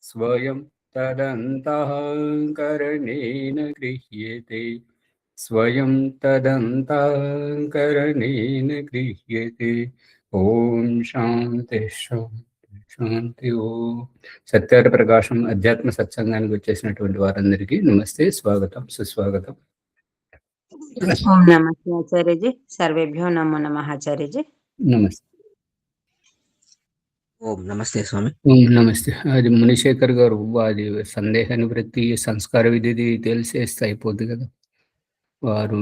स्वयं तदन्तःकरणेन गृह्यते स्वयं तदन्तःकरणेन गृह्यते। ఓం శాంతి శాంతి శాంతి ఓం. సత్యార ప్రకాశం అధ్యాత్మ సత్సంగానికి వచ్చేసినటువంటి వారందరికీ నమస్తే, స్వాగతం, సుస్వాగతం. ఓం నమస్తే ఆచార్యజీ. సర్వేభ్యో నమో నమః ఆచార్యజీ. నమస్తే. ఓం నమస్తే స్వామి. ఓం నమస్తే. అది మునిశేఖర్ గారు అది సందేహ నివృత్తి సంస్కార విధిది తెలిసేస్తే అయిపోద్ది కదా. వారు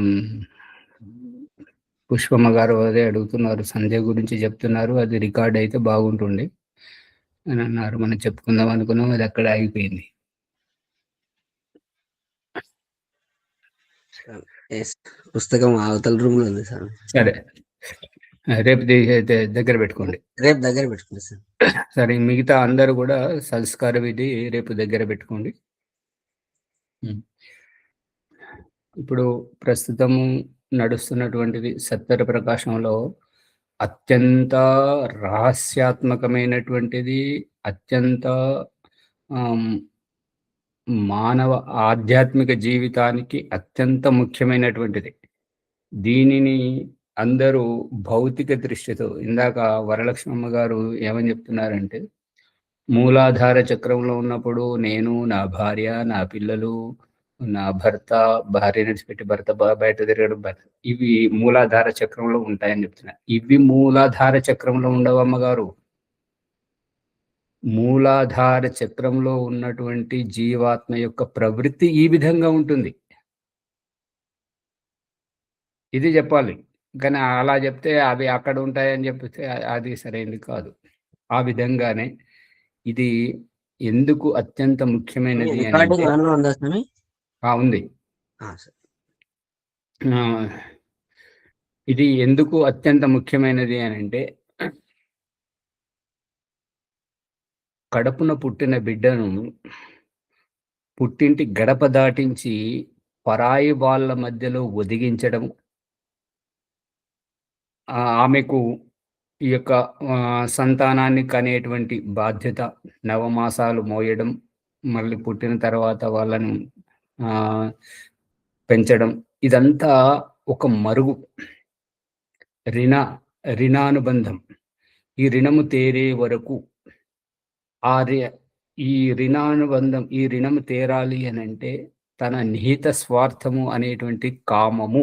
పుష్పమ్మ గారు అదే అడుగుతున్నారు, సంధ్య గురించి చెప్తున్నారు, అది రికార్డ్ అయితే బాగుంటుండే అని అన్నారు. మనం చెప్పుకుందాం అనుకున్నాం, అది అక్కడ ఆగిపోయింది. పుస్తకం అవతల రూమ్ లో ఉంది సార్. సరే, రేపు దగ్గర పెట్టుకోండి. రేపు దగ్గర పెట్టుకోండి సార్. సరే, మిగతా అందరూ కూడా సంస్కార విధి రేపు దగ్గర పెట్టుకోండి. ఇప్పుడు ప్రస్తుతము నడుస్తున్నటువంటిది సత్యర ప్రకాశంలో అత్యంత రహస్యాత్మకమైనటువంటిది, అత్యంత మానవ ఆధ్యాత్మిక జీవితానికి అత్యంత ముఖ్యమైనటువంటిది. దీనిని అందరూ భౌతిక దృష్టితో, ఇందాక వరలక్ష్మమ్మ గారు ఏమని చెప్తున్నారంటే, మూలాధార చక్రంలో ఉన్నప్పుడు నేను, నా భార్య, నా పిల్లలు, నా భర్త, భార్య నడిచిపెట్టి భర్త బయట తిరగడం, ఇవి మూలాధార చక్రంలో ఉంటాయని చెప్తున్నారు. ఇవి మూలాధార చక్రంలో ఉండవమ్మ గారు. మూలాధార చక్రంలో ఉన్నటువంటి జీవాత్మ యొక్క ప్రవృత్తి ఈ విధంగా ఉంటుంది. ఇది చెప్పాలి. కానీ అలా చెప్తే అవి అక్కడ ఉంటాయని చెప్తే అది సరైనది కాదు. ఆ విధంగానే ఇది ఎందుకు అత్యంత ముఖ్యమైనది ఉంది. ఇది ఎందుకు అత్యంత ముఖ్యమైనది అని అంటే, కడుపున పుట్టిన బిడ్డను పుట్టింటి గడప దాటించి పరాయి వాళ్ళ మధ్యలో ఒదిగించడం, ఆమెకు ఈ యొక్క సంతానాన్ని కనేటువంటి బాధ్యత, నవమాసాలు మోయడం, మళ్ళీ పుట్టిన తర్వాత వాళ్ళను పెంచడం, ఇదంతా ఒక మరుగు, రిణానుబంధం. ఈ రుణము తేరే వరకు ఈ రుణానుబంధం, ఈ రుణము తేరాలి అని అంటే తన నిహిత స్వార్థము అనేటువంటి కామము,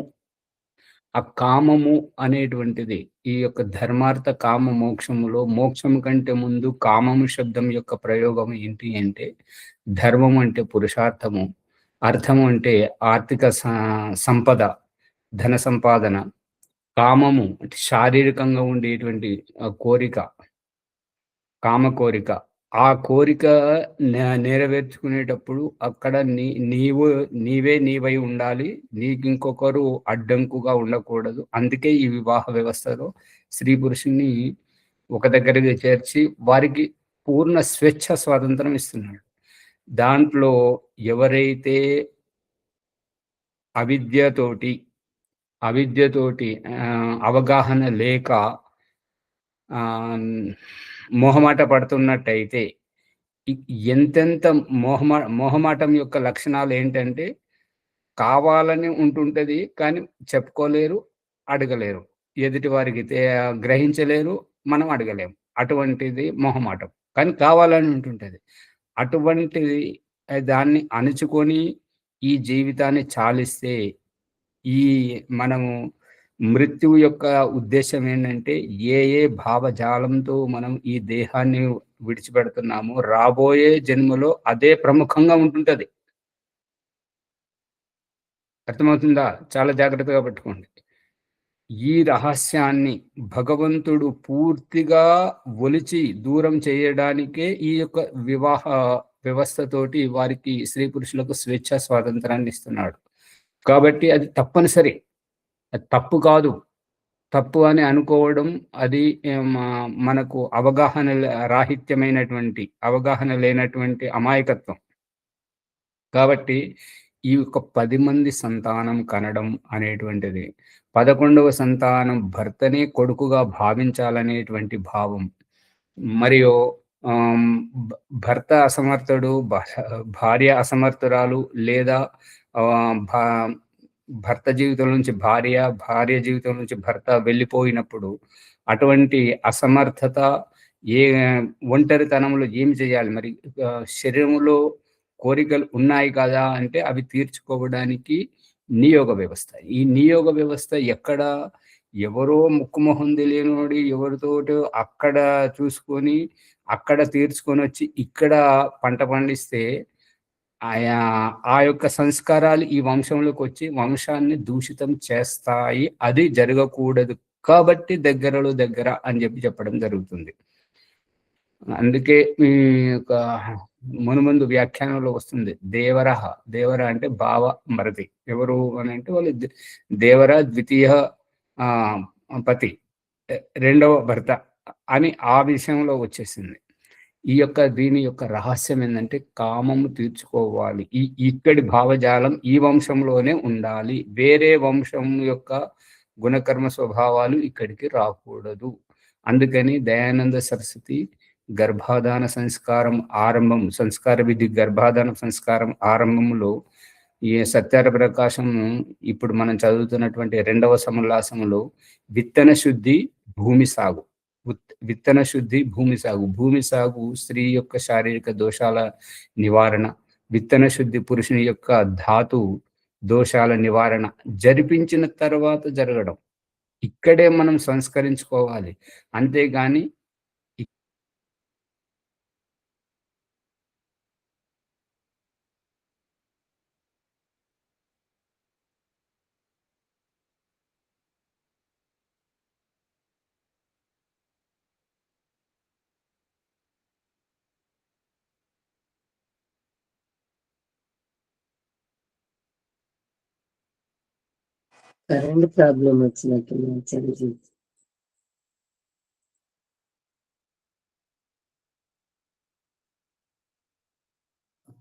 ఆ కామము అనేటువంటిది ఈ యొక్క ధర్మార్థ కామ మోక్షములో, మోక్షము కంటే ముందు కామము శబ్దం యొక్క ప్రయోగం ఏంటి అంటే, ధర్మం అంటే పురుషార్థము, అర్థము అంటే ఆర్థిక సంపద, ధన సంపాదన, కామము అంటే శారీరకంగా ఉండేటువంటి కోరిక, కామ కోరిక. ఆ కోరిక నెరవేర్చుకునేటప్పుడు అక్కడ నీవే నీవై ఉండాలి, నీకు ఇంకొకరు అడ్డంకుగా ఉండకూడదు. అందుకే ఈ వివాహ వ్యవస్థలో స్త్రీ పురుషుని ఒక దగ్గరికి చేర్చి వారికి పూర్ణ స్వేచ్ఛ స్వాతంత్రం ఇస్తున్నాడు. దాంట్లో ఎవరైతే అవిద్యతోటి అవగాహన లేక మోహమాట పడుతున్నట్టయితే, ఎంతెంత మోహమాటం యొక్క లక్షణాలు ఏంటంటే, కావాలని ఉంటుంటది కానీ చెప్పుకోలేరు, అడగలేరు, ఎదుటి వారికి గ్రహించలేరు, మనం అడగలేము. అటువంటిది మోహమాటం. కానీ కావాలని ఉంటుంటది. అటువంటిది దాన్ని అణుచుకొని ఈ జీవితాన్ని చాలిస్తే, ఈ మనము మృత్యువు యొక్క ఉద్దేశం ఏంటంటే, ఏ భావజాలంతో మనం ఈ దేహాన్ని విడిచిపెడుతున్నామో రాబోయే జన్మలో అదే ప్రముఖంగా ఉంటుంటది. అర్థమవుతుందా? చాలా జాగ్రత్తగా పెట్టుకోండి. ఈ రహస్యాన్ని భగవంతుడు పూర్తిగా ఒలిచి దూరం చేయడానికే ఈ యొక్క వివాహ వ్యవస్థతోటి వారికి, స్త్రీ పురుషులకు స్వేచ్ఛా స్వాతంత్రాన్ని ఇస్తున్నాడు. కాబట్టి అది తప్పనిసరి, అది తప్పు కాదు. తప్పు అని అనుకోవడం అది మనకు అవగాహన లేనటువంటి అమాయకత్వం. కాబట్టి ఈ యొక్క 10 మంది సంతానం కనడం అనేటువంటిది, 11వ సంతానం భర్తనే కొడుకుగా భావించాలనేటువంటి భావం, మరియు భర్త అసమర్థుడు, భార్య అసమర్థురాలు, లేదా భర్త జీవితం నుంచి భార్య, భార్య జీవితం నుంచి భర్త వెళ్ళిపోయినప్పుడు అటువంటి అసమర్థత, ఏ ఒంటరితనంలో ఏం చేయాలి మరి? శరీరంలో కోరికలు ఉన్నాయి కదా అంటే అవి తీర్చుకోవడానికి నియోగ వ్యవస్థ. ఈ నియోగ వ్యవస్థ ఎక్కడ? ఎవరో ముక్కుమొహం తెలియనోడి ఎవరితోటో అక్కడ చూసుకొని అక్కడ తీర్చుకొని వచ్చి ఇక్కడ పంట పండిస్తే ఆ యొక్క సంస్కారాలు ఈ వంశంలోకి వచ్చి వంశాన్ని దూషితం చేస్తాయి. అది జరగకూడదు కాబట్టి దగ్గరలో దగ్గర అని చెప్పడం జరుగుతుంది. అందుకే ఈ యొక్క మునుముందు వ్యాఖ్యానంలో వస్తుంది దేవర అంటే బావ మరది. ఎవరు అని అంటే వాళ్ళు దేవర ద్వితీయ పతి, రెండవ భర్త అని ఆ విషయంలో వచ్చేసింది. దీని యొక్క రహస్యం ఏంటంటే కామము తీర్చుకోవాలి. ఇక్కడి భావజాలం ఈ వంశంలోనే ఉండాలి. వేరే వంశం యొక్క గుణకర్మ స్వభావాలు ఇక్కడికి రాకూడదు. అందుకని దయానంద సరస్వతి గర్భాధాన సంస్కారం ఆరంభం, సంస్కార విధి గర్భాధాన సంస్కారం ఆరంభంలో ఈ సత్యార ప్రకాశం ఇప్పుడు మనం చదువుతున్నటువంటి 2వ సముల్లాసంలో విత్తన శుద్ధి భూమి సాగు, విత్తన శుద్ధి భూమి సాగు, భూమి సాగు స్త్రీ యొక్క శారీరక దోషాల నివారణ, విత్తన శుద్ధి పురుషుని యొక్క ధాతు దోషాల నివారణ జరిపించిన తర్వాత జరగడం. ఇక్కడే మనం సంస్కరించుకోవాలి. అంతేగాని కరెంట్ ప్రాబ్లం వచ్చినట్టు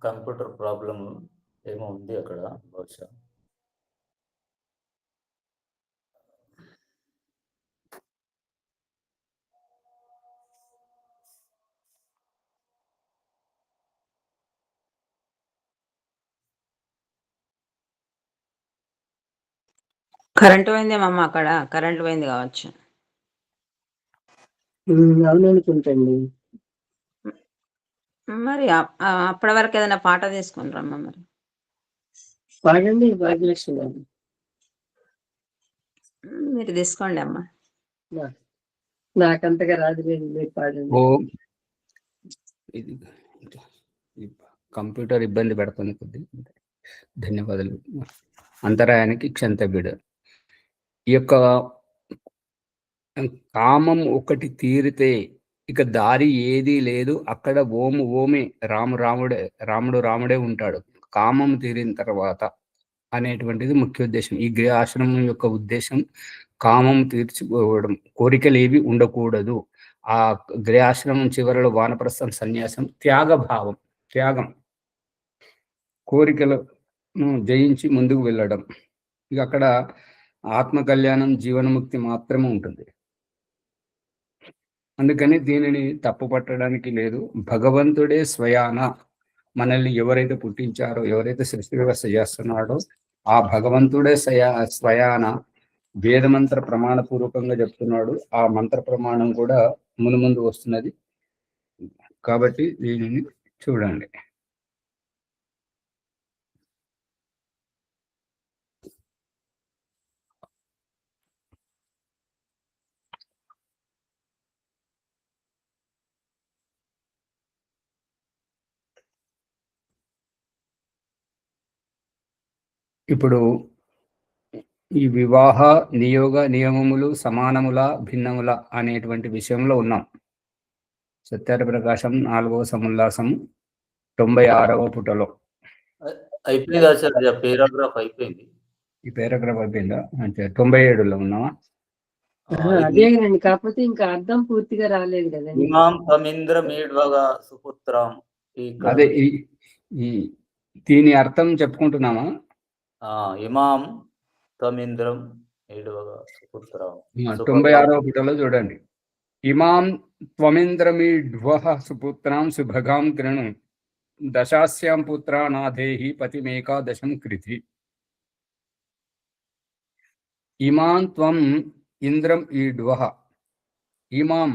కంప్యూటర్ ప్రాబ్లం ఏమో ఉంది అక్కడ బహుశా. కరెంట్ పోయిందేమమ్మ, అక్కడ కరెంట్ పోయింది కావచ్చు. అవును అనుకుంటండి. మరి అప్పటి వరకు ఏదైనా పాట తీసుకుని రమ్మ. మరి పాడండి భాగ్యలక్ష్మి గారు. మీరు తీసుకోండి అమ్మ. నాకంతగా రాదు, మీరు పాడండి. ఇది కంప్యూటర్ ఇబ్బంది పెడుతుంది కొద్ది. ధన్యవాదాలు. అంతరాయానికి క్షంతవ్యుడు. ఈ యొక్క కామం ఒకటి తీరితే ఇక దారి ఏదీ లేదు. అక్కడ ఓమే రాముడే ఉంటాడు. కామం తీరిన తర్వాత అనేటువంటిది ముఖ్య ఉద్దేశం. ఈ గృహ ఆశ్రమం యొక్క ఉద్దేశం కామం తీర్చుకోవడం, కోరికలు ఏవి ఉండకూడదు. ఆ గృహాశ్రమం చివరలో వానప్రస్థం సన్యాసం, త్యాగం, కోరికలను జయించి ముందుకు వెళ్ళడం. ఇక అక్కడ ఆత్మ కళ్యాణం, జీవనముక్తి మాత్రమే ఉంటుంది. అందుకని దీనిని తప్పు పట్టడానికి లేదు. భగవంతుడే స్వయాన మనల్ని ఎవరైతే పుట్టించారో, ఎవరైతే సృష్టి వ్యవస్థ చేస్తున్నాడో ఆ భగవంతుడే స్వయాన వేదమంత్ర ప్రమాణపూర్వకంగా చెప్తున్నాడు. ఆ మంత్ర ప్రమాణం కూడా ముందు వస్తున్నది. కాబట్టి దీనిని చూడండి. ఇప్పుడు ఈ వివాహ నియోగ నియమములు సమానముల భిన్నముల అనేటువంటి విషయంలో ఉన్నాం. సత్యార ప్రకాశం 4వ సముల్లాసం 96వ పుటలో అయిపోయింది ఆచార్య, పేరాగ్రాఫ్ అయిపోయింది. ఈ పేరాగ్రాఫ్ అయిపోయిందా? అంటే 97లో ఉన్నావా? అదేనండి, కాకపోతే ఇంకా అర్థం పూర్తిగా రాలేదు కదండి. ఇమాం తమింద్ర మేడ్వగా సుపుత్రం. అదే ఈ దీని అర్థం చెప్పుకుంటున్నామా? ఇమాం తమింద్రం మేడ్వగా సుపుత్రం. 96వ పుటలో చూడండి. ఇమాం త్వమింద్రమీఢ్వః సుపుత్రాం సుభగాం కృణు దశాస్యాం పుత్రానాథేహి పతిమేకాదశం కృతి. ఇమాం త్వం ఇంద్రం ఈడ్వః, ఇమాం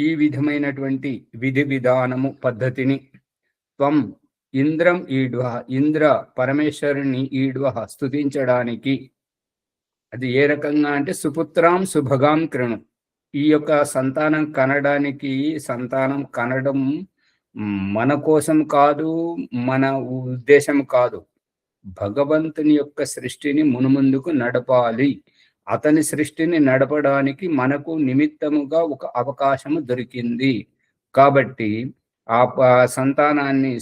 ఈ విధమైనటువంటి విధి విధానము పద్ధతిని, త్వం ఇంద్రం ఈడ్వః ఇంద్ర పరమేశ్వరుని ఈడ్వః స్తుతించడానికి, అది ఏ రకంగా అంటే సుపుత్రాం సుభగాం కృణు, ఈ యొక్క సంతానం కనడానికి, సంతానం కనడం మన కోసం కాదు, మన ఉద్దేశం కాదు, భగవంతుని యొక్క సృష్టిని మునుముందుకు నడపాలి, అతని సృష్టిని నడపడానికి మనకు నిమిత్తముగా ఒక అవకాశము దొరికింది. కాబట్టి ఆ సంతానాన్ని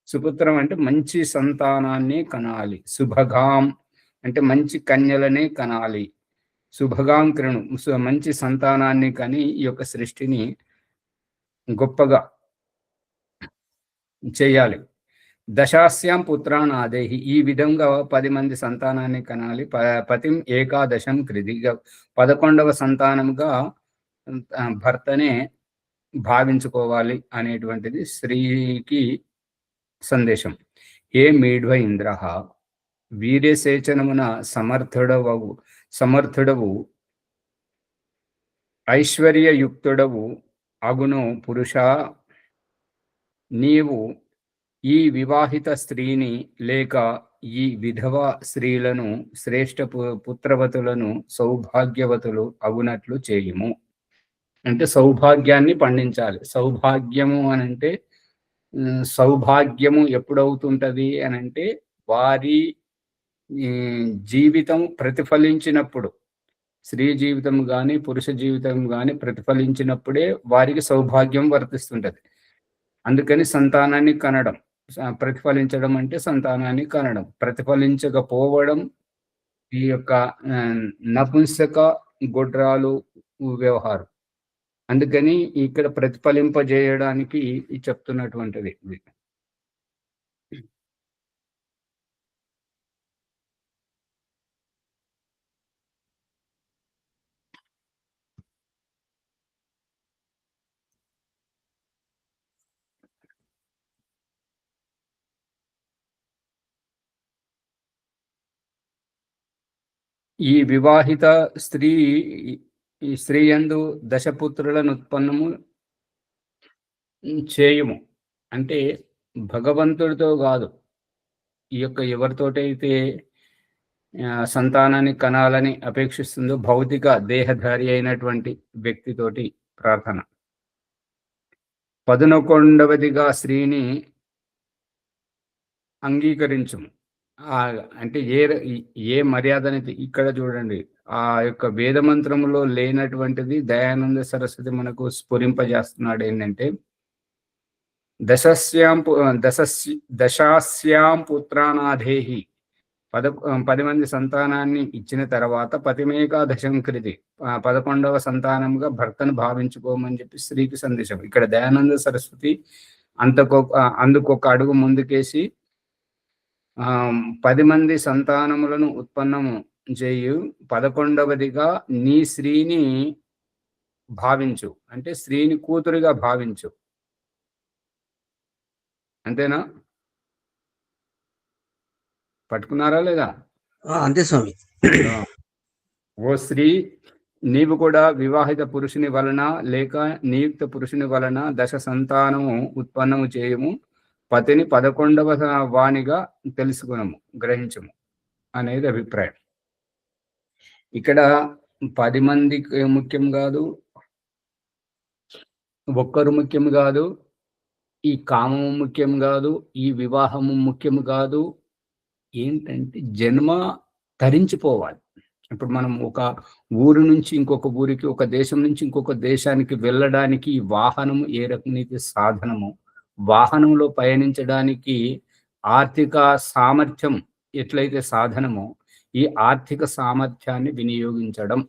సుపుత్రం అంటే మంచి సంతానాన్ని కనాలి, సుభగాం అంటే మంచి కన్యలనే కనాలి, సుభగాం కృణు మంచి సంతానాన్ని కని ఈ యొక్క సృష్టిని గొప్పగా చేయాలి. దశాస్యాం పుత్రాన్ ఆదేహి, ఈ విధంగా 10 మంది సంతానాన్ని కనాలి. పతిం ఏకాదశం కృతి, 11వ సంతానంగా భర్తనే భావించుకోవాలి అనేటువంటిది స్త్రీకి సందేశం. ఏ మీడ్వ ఇంద్రః, వీర్యసేచనమున సమర్థుడవు ఐశ్వర్యయుక్తుడవు అగును పురుష, నీవు ఈ వివాహిత స్త్రీని లేక ఈ విధవ స్త్రీలను శ్రేష్ఠ పుత్రవతులను సౌభాగ్యవతులు అగునట్లు చేయుము. అంటే సౌభాగ్యాన్ని పండించాలి. సౌభాగ్యము అనంటే సౌభాగ్యము ఎప్పుడవుతుంటది అనంటే వారి జీవితం ప్రతిఫలించినప్పుడు, స్త్రీ జీవితం కానీ పురుష జీవితం కానీ ప్రతిఫలించినప్పుడే వారికి సౌభాగ్యం వర్తిస్తుంటది. అందుకని సంతానాన్ని కనడం, ప్రతిఫలించడం అంటే సంతానాన్ని కనడం, ప్రతిఫలించకపోవడం ఈ యొక్క నపుంసక గొడ్రాలు వ్యవహారం. అందుకని ఇక్కడ ప్రతిఫలింపజేయడానికి చెప్తున్నటువంటిది. ఈ వివాహిత స్త్రీ యందు దశపుత్రులను ఉత్పన్నము చేయుము అంటే భగవంతుడితో కాదు, ఈ యొక్క ఎవరితోటైతే సంతానాన్ని కనాలని అపేక్షిస్తుందో భౌతిక దేహధారి అయినటువంటి వ్యక్తితోటి ప్రార్థన. 11వదిగా స్త్రీని అంగీకరించుము. అంటే ఏ మర్యాదనైతే ఇక్కడ చూడండి, ఆ యొక్క వేదమంత్రములో లేనటువంటిది దయానంద సరస్వతి మనకు స్ఫురింపజేస్తున్నాడు. ఏంటంటే దశాస్యాం పుత్రానాథేహి, 10 మంది సంతానాన్ని ఇచ్చిన తర్వాత పతిమేకాదశం కృతి, 11వ సంతానంగా భర్తను భావించుకోమని చెప్పి స్త్రీకి సందేశం. ఇక్కడ దయానంద సరస్వతి అందుకొక అడుగు ముందుకేసి 10 మంది సంతానములను ఉత్పన్నము చేయు, 11వదిగా నీ స్త్రీని భావించు, అంటే స్త్రీని కూతురుగా భావించు. అంతేనా? పట్టుకున్నారా లేదా? అంతే స్వామి. ఓ స్త్రీ, నీవు కూడా వివాహిత పురుషుని వలన లేక నియుక్త పురుషుని వలన 10 సంతానము ఉత్పన్నము చేయము, పతిని 11వ వాణిగా తెలుసుకునము, గ్రహించము అనేది అభిప్రాయం. ఇక్కడ 10 మంది ముఖ్యం కాదు, ఒక్కరు ముఖ్యం కాదు, ఈ కామము ముఖ్యం కాదు, ఈ వివాహము ముఖ్యం కాదు. ఏంటంటే జన్మ తరించిపోవాలి. ఇప్పుడు మనం ఒక ఊరు నుంచి ఇంకొక ఊరికి, ఒక దేశం నుంచి ఇంకొక దేశానికి వెళ్ళడానికి ఈ వాహనము ఏ రకమైతే సాధనము, వాహనంలో పయనించడానికి ఆర్థిక సామర్థ్యం ఎట్లయితే సాధనమో, ఈ ఆర్థిక సామర్థ్యాన్ని వినియోగించడం,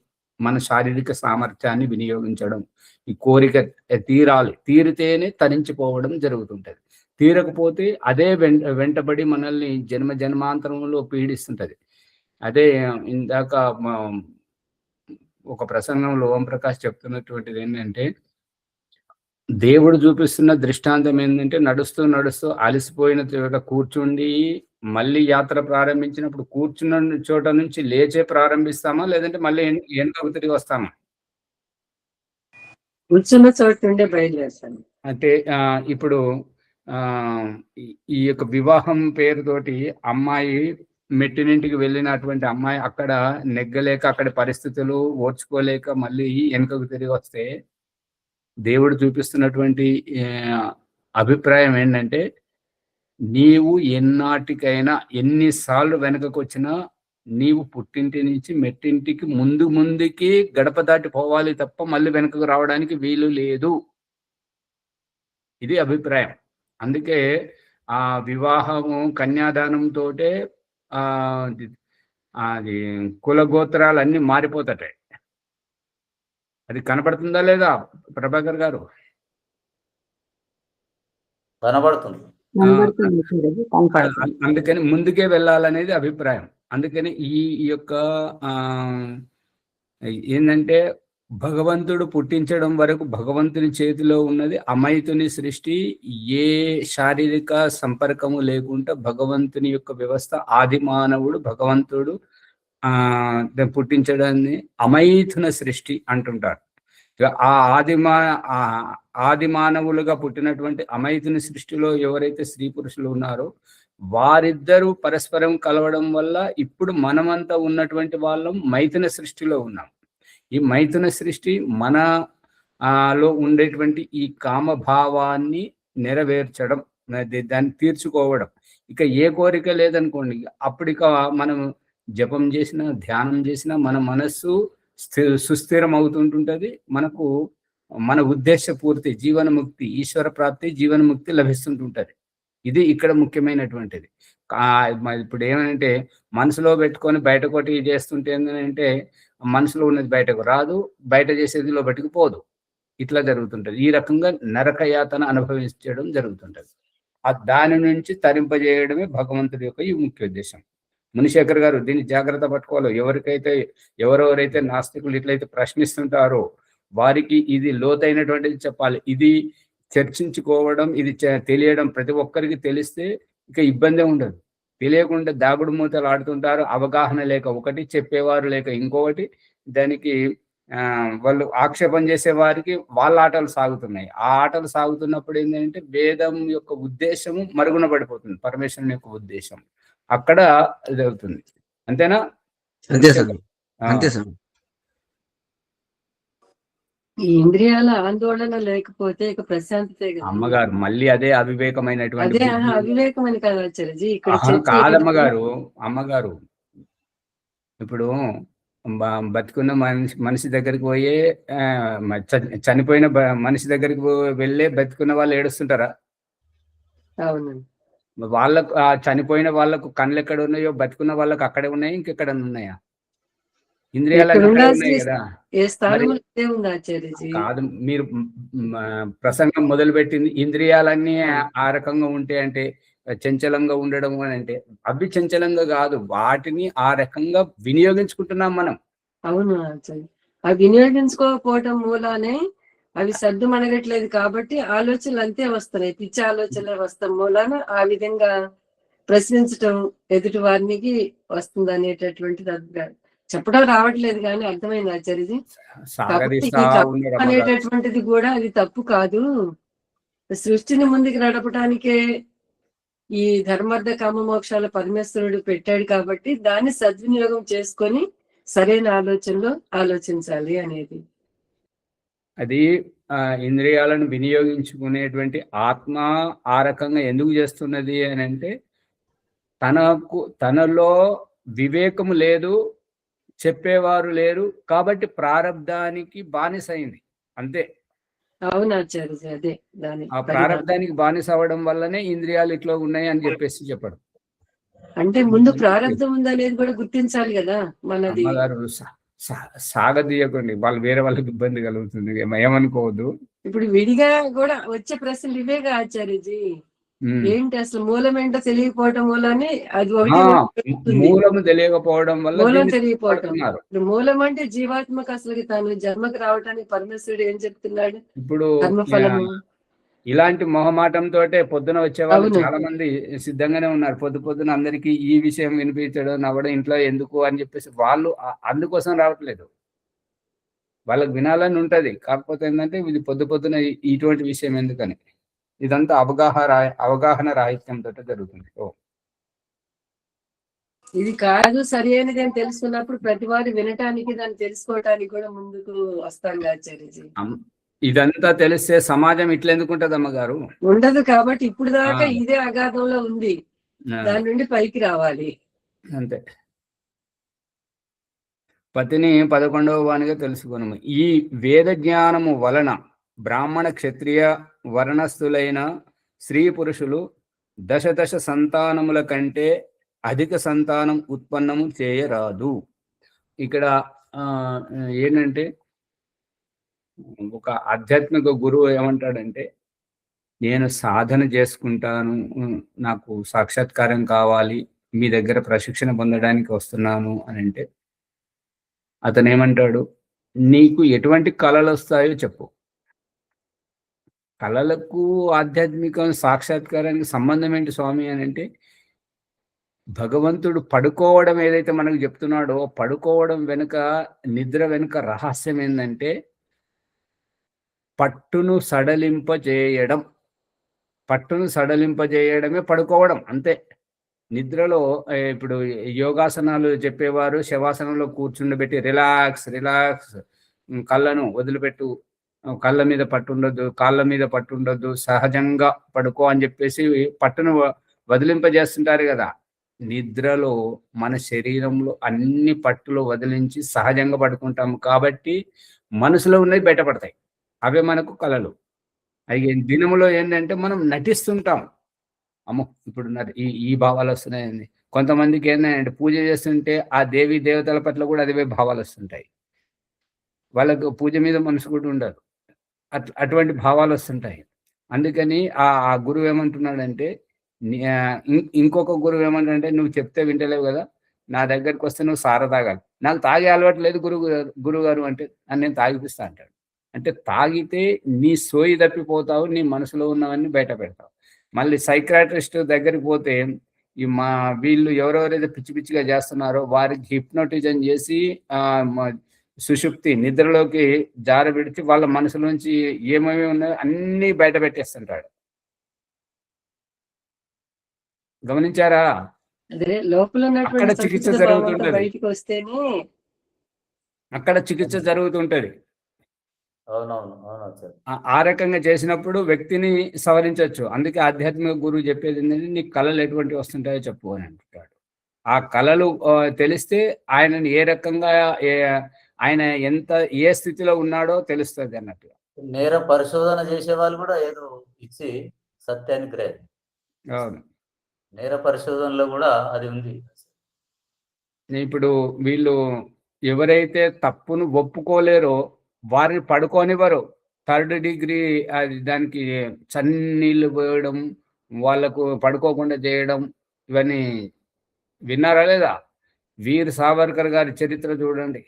మన శారీరక సామర్థ్యాన్ని వినియోగించడం, ఈ కోరిక తీరాలి, తీరితేనే తరించిపోవడం జరుగుతుంటది. తీరకపోతే అదే వెంటబడి మనల్ని జన్మాంతరంలో పీడిస్తుంటది. అదే ఇందాక ఒక ప్రసంగంలో ఓం ప్రకాష్ చెప్తున్నటువంటిది ఏంటంటే, దేవుడు చూపిస్తున్న దృష్టాంతం ఏంటంటే, నడుస్తూ నడుస్తూ అలసిపోయిన చోట కూర్చుండి మళ్ళీ యాత్ర ప్రారంభించినప్పుడు కూర్చున్న చోట నుంచి లేచే ప్రారంభిస్తామా, లేదంటే మళ్ళీ వెనుకకు తిరిగి వస్తామా? కూర్చున్న చోటు నుండే బయలుదేరుతాను. అంటే ఇప్పుడు ఈ యొక్క వివాహం పేరుతోటి అమ్మాయి మెట్టినింటికి వెళ్ళినటువంటి అమ్మాయి అక్కడ నెగ్గలేక అక్కడి పరిస్థితులు ఓర్చుకోలేక మళ్ళీ వెనుకకు తిరిగి వస్తే దేవుడు చూపిస్తున్నటువంటి అభిప్రాయం ఏంటంటే, నీవు ఎన్నాటికైనా ఎన్నిసార్లు వెనకకు వచ్చినా నీవు పుట్టింటి నుంచి మెట్టింటికి ముందుకి గడప దాటి పోవాలి తప్ప మళ్ళీ వెనకకు రావడానికి వీలు లేదు. ఇది అభిప్రాయం. అందుకే ఆ వివాహము కన్యాదానంతో అది కులగోత్రాలన్నీ మారిపోతాయి. అది కనపడుతుందా లేదా ప్రభాకర్ గారు? కనబడుతుంది. అందుకని ముందుకే వెళ్ళాలనేది అభిప్రాయం. అందుకని ఈ యొక్క ఏంటంటే, భగవంతుడు పుట్టించడం వరకు భగవంతుని చేతిలో ఉన్నది అమైతుని సృష్టి. ఏ శారీరక సంపర్కము లేకుండా భగవంతుని యొక్క వ్యవస్థ, ఆది మానవుడు భగవంతుడు పుట్టించడాన్ని అమైథున సృష్టి అంటుంటారు. ఆ ఆది మానవులుగా పుట్టినటువంటి అమైథుని సృష్టిలో ఎవరైతే స్త్రీ పురుషులు ఉన్నారో వారిద్దరూ పరస్పరం కలవడం వల్ల ఇప్పుడు మనమంతా ఉన్నటువంటి వాళ్ళం మైథున సృష్టిలో ఉన్నాం. ఈ మైథున సృష్టి మన లో ఉండేటువంటి ఈ కామభావాన్ని నెరవేర్చడం, దాన్ని తీర్చుకోవడం. ఇక ఏ కోరిక లేదనుకోండి, అప్పటిక మనం జపం చేసినా ధ్యానం చేసినా మన మనస్సు సుస్థిరం అవుతుంటుంటది. మనకు మన ఉద్దేశ పూర్తి జీవనముక్తి, ఈశ్వర ప్రాప్తి, జీవనముక్తి లభిస్తుంటుంటది. ఇది ఇక్కడ ముఖ్యమైనటువంటిది. ఇప్పుడు ఏమంటే, మనసులో పెట్టుకొని బయట కొట్టి చేస్తుంటే ఏంటంటే మనసులో ఉన్నది బయటకు రాదు, బయట చేసేదిలో బయటకు పోదు. ఇట్లా జరుగుతుంటది. ఈ రకంగా నరకయాతన అనుభవించడం జరుగుతుంటది. దాని నుంచి తరింపజేయడమే భగవంతుడి యొక్క ఈ ముఖ్య ఉద్దేశం. మునిశేఖర్ గారు దీన్ని జాగ్రత్త పట్టుకోవాలి. ఎవరెవరైతే నాస్తికులు ఇట్లయితే ప్రశ్నిస్తుంటారో వారికి ఇది లోతైనటువంటిది చెప్పాలి. ఇది చర్చించుకోవడం, ఇది తెలియడం ప్రతి ఒక్కరికి తెలిస్తే ఇక ఇబ్బంది ఉండదు. తెలియకుండా దాగుడు మూతలు ఆడుతుంటారు. అవగాహన లేక ఒకటి, చెప్పేవారు లేక ఇంకొకటి. దానికి వాళ్ళు ఆక్షేపం చేసే వారికి వాళ్ళ ఆటలు సాగుతున్నాయి. ఆ ఆటలు సాగుతున్నప్పుడు ఏంటంటే వేదం యొక్క ఉద్దేశము మరుగున పడిపోతుంది. పరమేశ్వరుని యొక్క ఉద్దేశం అక్కడ ఇది అవుతుంది. అంతేనా? అంతే సార్, అంతే సార్. ఈ ఇంద్రియాల ఆందోళన లేకపోతే ఇక ప్రశాంతతే కదా. అమ్మగారు మళ్ళీ అదే అవివేకమైనటువంటి అదే అవివేకం అని కాదు ఆచార్యజీ. ఇక్కడ కాదమ్మగారు, అమ్మగారు ఇప్పుడు బతుకున్న మనిషి దగ్గరికి పోయే చనిపోయిన మనిషి దగ్గరికి వెళ్ళే బతుకున్న వాళ్ళు ఏడుస్తుంటారా? అవునండి. వాళ్ళకు చనిపోయిన వాళ్ళకు కళ్ళు ఎక్కడ ఉన్నాయో బతుకున్న వాళ్ళకు అక్కడే ఉన్నాయి, ఇంకెక్కడ ఉన్నాయా? ఇంద్రియాలు ఉన్నాయి కదా. కాదు, మీరు ప్రసంగం మొదలుపెట్టింది ఇంద్రియాలన్నీ ఆ రకంగా ఉంటే అంటే చంచలంగా ఉండడం అని అంటే, అవి చంచలంగా కాదు, వాటిని ఆ రకంగా వినియోగించుకుంటున్నాం మనం. అవును, అవి వినియోగించుకోకపోవటం మూలానే అవి సర్దు మనగట్లేదు. కాబట్టి ఆలోచనలు అంతే వస్తున్నాయి, పిచ్చి ఆలోచనలు వస్తాం మూలాన ఆ విధంగా ప్రశ్నించటం ఎదుటి వారికి వస్తుంది అనేటటువంటిది చెప్పడం రావట్లేదు. కానీ అర్థమైంది ఆచార్యజీ. అనేటటువంటిది కూడా అది తప్పు కాదు. సృష్టిని ముందుకు నడపడానికే ఈ ధర్మార్థ కామ మోక్షాల పరమేశ్వరుడు పెట్టాడు. కాబట్టి దాన్ని సద్వినియోగం చేసుకొని సరైన ఆలోచనలో ఆలోచించాలి అనేది. అది ఇంద్రియాలను వినియోగించుకునేటువంటి ఆత్మ ఆ రకంగా ఎందుకు చేస్తున్నది అని అంటే, తనలో వివేకము లేదు, చెప్పేవారు లేరు, కాబట్టి ప్రారబ్ధానికి బానిసైంది అంతే. అవునాచార్య, అదే దాని ఆ ప్రారబ్ధానికి బానిస అవ్వడం వల్లనే ఇంద్రియాలు ఇట్లా ఉన్నాయి అని చెప్పేసి చెప్పడం. అంటే ముందు ప్రారంభం ఉందనేది కూడా గుర్తించాలి కదా మనది. సాగదీయకండి, వాళ్ళు వేరే వాళ్ళకి ఇబ్బంది కలుగుతుంది, ఏమనుకోవద్దు. ఇప్పుడు విడిగా కూడా వచ్చే ప్రశ్నలు ఇవేగా ఆచార్యజీ. ఏంటి అసలు మూలం ఏంటో తెలియకపోవటం వల్లనే అది ఒకటి వస్తుంది. మూలము తెలియకపోవడం వల్ల మూలం దీన్ని తెలియకపోవటం. పడుతున్నారు. ఇప్పుడు మూలం అంటే జీవాత్మకు అసలు తను జన్మకు రావటానికి పరమేశ్వరుడు ఏం చెప్తున్నాడు? ఇప్పుడు కర్మఫలము. ఇలాంటి మొహమాటంతో పొద్దున వచ్చే వాళ్ళు అవును. చాలా మంది సిద్ధంగానే ఉన్నారు. పొద్దున అందరికీ ఈ విషయం వినిపించడం, నవ్వడం ఇంట్లో ఎందుకు అని చెప్పేసి వాళ్ళు అందుకోసం రావట్లేదు. వాళ్ళకి వినాలని ఉంటది. కాకపోతే ఏంటంటే ఇది పొద్దున ఇటువంటి విషయం ఎందుకని. ఇదంతా అవగాహన రాహిత్యంతో జరుగుతుంది. ఇది కాదు సరి అయినది అని తెలుసుకున్నప్పుడు ప్రతి వారు వినటానికి దాన్ని తెలుసుకోవటానికి కూడా ముందుకు వస్తాం ఆచార్యజీ. ఇదంతా తెలిస్తే సమాజం ఇట్లా ఎందుకుంటది అమ్మగారు? ఉండదు. కాబట్టి ఇప్పుడు దాకా ఇదే అగాధంలో ఉంది. దాని నుండి పైకి రావాలి అంతే. పతిని 11వ వానిగా తెలుసుకున్నాము. ఈ వేద జ్ఞానము వలన బ్రాహ్మణ క్షత్రియ వర్ణస్థులైన స్త్రీ పురుషులు దశ సంతానముల కంటే అధిక సంతానం ఉత్పన్నము చేయరాదు. ఇక్కడ ఏంటంటే ఒక ఆధ్యాత్మిక గురువు ఏమంటాడంటే, నేను సాధన చేసుకుంటాను, నాకు సాక్షాత్కారం కావాలి, మీ దగ్గర ప్రశిక్షణ పొందడానికి వస్తున్నాను అని అంటే అతను ఏమంటాడు, నీకు ఎటువంటి కళలు వస్తాయో చెప్పు. కళలకు ఆధ్యాత్మిక సాక్షాత్కారానికి సంబంధం ఏంటి స్వామి అని అంటే, భగవంతుడు పడుకోవడం ఏదైతే మనకు చెప్తున్నాడో, పడుకోవడం వెనుక, నిద్ర వెనుక రహస్యం ఏంటంటే పట్టును సడలింపజేయడమే పడుకోవడం అంతే. నిద్రలో ఇప్పుడు యోగాసనాలు చెప్పేవారు శవాసనంలో కూర్చుండబెట్టి రిలాక్స్ కళ్ళను వదిలిపెట్టు, కళ్ళ మీద పట్టుండొద్దు, కాళ్ళ మీద పట్టుండొద్దు, సహజంగా పడుకో అని చెప్పేసి పట్టును వదిలింపజేస్తుంటారు కదా. నిద్రలో మన శరీరంలో అన్ని పట్టులు వదిలించి సహజంగా పడుకుంటాము కాబట్టి మనసులో ఉన్నది బయటపడతాయి. అవే మనకు కళలు. అవి దినములో ఏంటంటే మనం నటిస్తుంటాం. అమ్మో ఇప్పుడు ఈ భావాలు వస్తున్నాయండి. కొంతమందికి ఏంటంటే పూజ చేస్తుంటే ఆ దేవి దేవతల పట్ల కూడా అదే భావాలు వస్తుంటాయి. వాళ్ళకు పూజ మీద మనసు కూడా ఉండదు. అటువంటి భావాలు వస్తుంటాయి. అందుకని ఆ గురువు ఏమంటున్నాడంటే, ఇంకొక గురువు ఏమంటాడంటే, నువ్వు చెప్తే వింటలేవు కదా, నా దగ్గరికి వస్తే నువ్వు సార తాగాలి. నాకు తాగే అలవాటు లేదు గురుగారు అంటే నేను తాగిపిస్తా అంటాడు. అంటే తాగితే నీ సోయి తప్పిపోతావు, నీ మనసులో ఉన్నవన్నీ బయట పెడతావు. మళ్ళీ సైక్రాట్రిస్ట్ దగ్గరికి పోతే వీళ్ళు ఎవరెవరైతే పిచ్చిగా చేస్తున్నారో వారికి హిప్నోటిజం చేసి సుషుప్తి నిద్రలోకి జారబెడిచి వాళ్ళ మనసులోంచి ఏమేమి ఉన్నాయో అన్ని బయట పెట్టేస్తుంటాడు. గమనించారా? అదే లోపల అక్కడ చికిత్స జరుగుతుంటది. బయటికి వస్తేనే అక్కడ చికిత్స జరుగుతుంటది. ఆ రకంగా చేసినప్పుడు వ్యక్తిని సవరించవచ్చు. అందుకే ఆధ్యాత్మిక గురువు చెప్పేది ఏంటంటే, నీ కళలు ఎటువంటి వస్తుంటాయో చెప్పు అని అంటుంటాడు. ఆ కళలు తెలిస్తే ఆయనని ఏ రకంగా ఆయన ఏ స్థితిలో ఉన్నాడో తెలుస్తుంది అన్నట్టుగా. నేర పరిశోధన చేసే వాళ్ళు కూడా ఏదో ఇచ్చి సత్యాన్ని గ్రహం. అవును, నేర పరిశోధనలో కూడా అది ఉంది. ఇప్పుడు వీళ్ళు ఎవరైతే తప్పును ఒప్పుకోలేరో వారిని పడుకోనివ్వరు. 3rd డిగ్రీ అది దానికి చన్నీళ్ళు పోయడం, వాళ్ళకు పడుకోకుండా చేయడం, ఇవన్నీ విన్నారా లేదా? వీర్ సావర్కర్ గారి చరిత్ర చూడండి.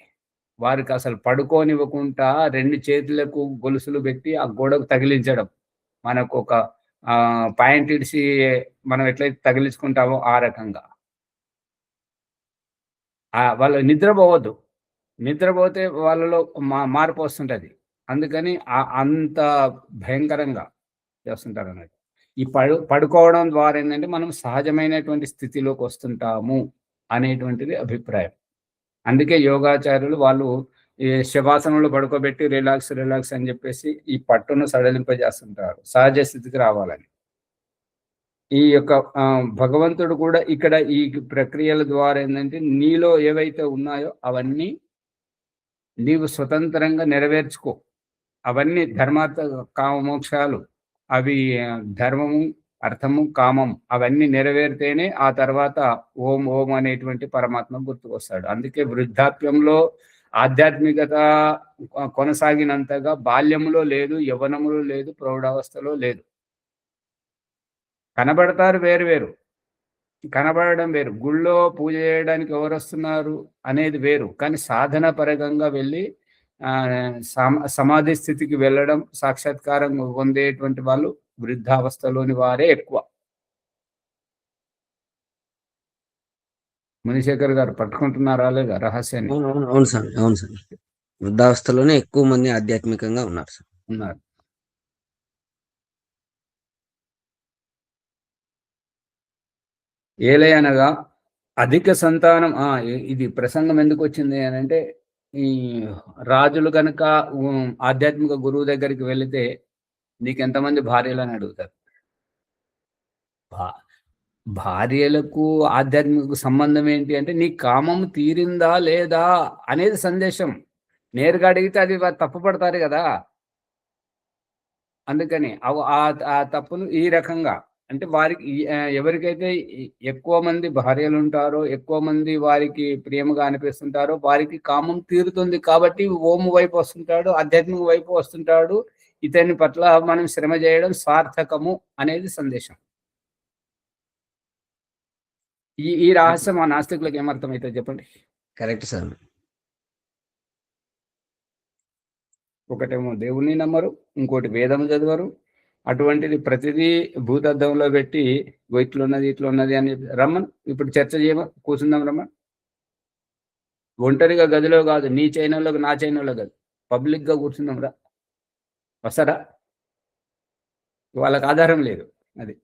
వారికి అసలు పడుకోనివ్వకుండా 2 చేతులకు గొలుసులు పెట్టి ఆ గోడకు తగిలించడం. మనకు ఒక పాయింట్ ఇడిసి మనం ఎట్లయితే తగిలించుకుంటామో ఆ రకంగా. వాళ్ళు నిద్రపోవద్దు. నిద్రపోతే వాళ్ళలో మార్పు వస్తుంటది. అందుకని అంత భయంకరంగా చేస్తుంటారు అన్నట్టు. ఈ పడుకోవడం ద్వారా ఏంటంటే మనం సహజమైనటువంటి స్థితిలోకి వస్తుంటాము అనేటువంటిది అభిప్రాయం. అందుకే యోగాచార్యులు వాళ్ళు ఈ శవాసనంలో పడుకోబెట్టి రిలాక్స్ అని చెప్పేసి ఈ పట్టును సడలింపజేస్తుంటారు సహజ స్థితికి రావాలని. ఈ యొక్క భగవంతుడు కూడా ఇక్కడ ఈ ప్రక్రియల ద్వారా ఏంటంటే నీలో ఏవైతే ఉన్నాయో అవన్నీ నీవు స్వతంత్రంగా నెరవేర్చుకో. అవన్నీ ధర్మార్థ కామ మోక్షాలు, అవి ధర్మము అర్థము కామం అవన్నీ నెరవేరితేనే ఆ తర్వాత ఓం అనేటువంటి పరమాత్మ గుర్తుకొస్తాడు. అందుకే వృద్ధాప్యంలో ఆధ్యాత్మికత కొనసాగినంతగా బాల్యంలో లేదు, యవ్వనములో లేదు, ప్రౌఢావస్థలో లేదు. కనబడతారు వేరు వేరు, కనబడడం వేరు. గుళ్ళో పూజ చేయడానికి ఎవరు వస్తున్నారు అనేది వేరు, కానీ సాధన పరంగా వెళ్ళి సమాధి స్థితికి వెళ్ళడం, సాక్షాత్కారం పొందేటువంటి వాళ్ళు వృద్ధావస్థలోని వారే ఎక్కువ. మునిశేఖర్ గారు పట్టుకుంటున్నారా లేదా రహస్యాన్ని? అవును సార్, అవును సార్. వృద్ధావస్థలోనే ఎక్కువ మంది ఆధ్యాత్మికంగా ఉన్నారు సార్. ఉన్నారు. ఏలయనగా అధిక సంతానం. ఇది ప్రసంగం ఎందుకు వచ్చింది అని అంటే, ఈ రాజులు కనుక ఆధ్యాత్మిక గురువు దగ్గరికి వెళితే నీకు ఎంతమంది భార్యలు అని అడుగుతారు. భార్యలకు ఆధ్యాత్మిక సంబంధం ఏంటి అంటే, నీ కామం తీరిందా లేదా అనేది సందేశం. నేరుగా అడిగితే అది తప్పుపడతారు కదా. అందుకని ఆ తప్పును ఈ రకంగా అంటే, వారికి ఎవరికైతే ఎక్కువ మంది భార్యలు ఉంటారో, ఎక్కువ మంది వారికి ప్రేమగా అనిపిస్తుంటారో, వారికి కామం తీరుతుంది కాబట్టి ఓము వైపు వస్తుంటాడు, ఆధ్యాత్మిక వైపు వస్తుంటాడు. ఇతని పట్ల మనం శ్రమ చేయడం సార్థకము అనేది సందేశం. ఈ రహస్యం ఆ నాస్తికులకు ఏమర్థమైతే చెప్పండి. Correct sir. ఒకటేమో దేవుణ్ణి నమ్మరు, ఇంకోటి వేదం చదవరు. అటువంటిది ప్రతిదీ భూతద్దంలో పెట్టి ఇట్లున్నది ఇట్లున్నది అని రమ్మన్ ఇప్పుడు చర్చ చేయమ కూర్చుందాం రమ్మన్. ఒంటరిగా గదిలో కాదు, నీ చైనాలో నా చైనాలో కాదు, పబ్లిక్గా కూర్చుందాం రా. వస్తారా? వాళ్ళకి ఆధారం లేదు. అది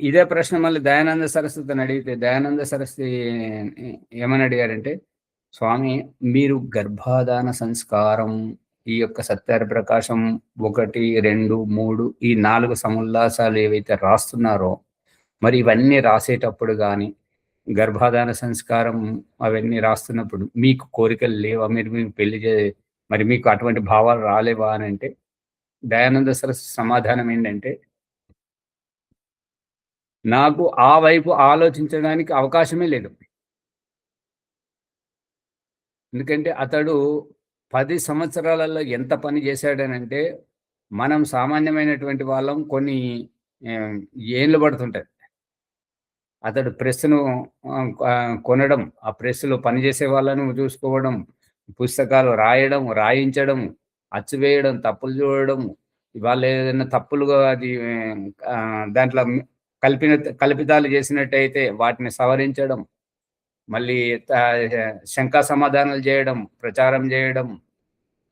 ఇదే ప్రశ్న మళ్ళీ దయానంద సరస్వతిని అడిగితే, దయానంద సరస్వతి ఏమని అడిగారంటే, స్వామి మీరు గర్భాధాన సంస్కారం, ఈ యొక్క సత్యార ప్రకాశం 1, 2, 3 ఈ 4 సముల్లాసాలు ఏవైతే రాస్తున్నారో, మరి ఇవన్నీ రాసేటప్పుడు కానీ, గర్భాధాన సంస్కారం అవన్నీ రాస్తున్నప్పుడు మీకు కోరికలు లేవా? మీకు పెళ్లి మరి మీకు అటువంటి భావాలు రాలేవా అని అంటే, దయానంద సరస్వతి సమాధానం ఏంటంటే, నాకు ఆ వైపు ఆలోచించడానికి అవకాశమే లేదు. ఎందుకంటే అతడు 10 సంవత్సరాలలో ఎంత పని చేశాడనంటే, మనం సామాన్యమైనటువంటి వాళ్ళం కొన్ని ఏళ్ళు పడుతుంటాయి. అతడు ప్రెస్ను కొనడం, ఆ ప్రెస్లో పనిచేసే వాళ్ళను చూసుకోవడం, పుస్తకాలు రాయడం, రాయించడం, అచ్చువేయడం, తప్పులు చూడడం, ఇవాళ ఏదైనా తప్పులుగా అది దాంట్లో కల్పితాలు చేసినట్టయితే వాటిని సవరించడం, మళ్ళీ శంకా సమాధానాలు చేయడం, ప్రచారం చేయడం,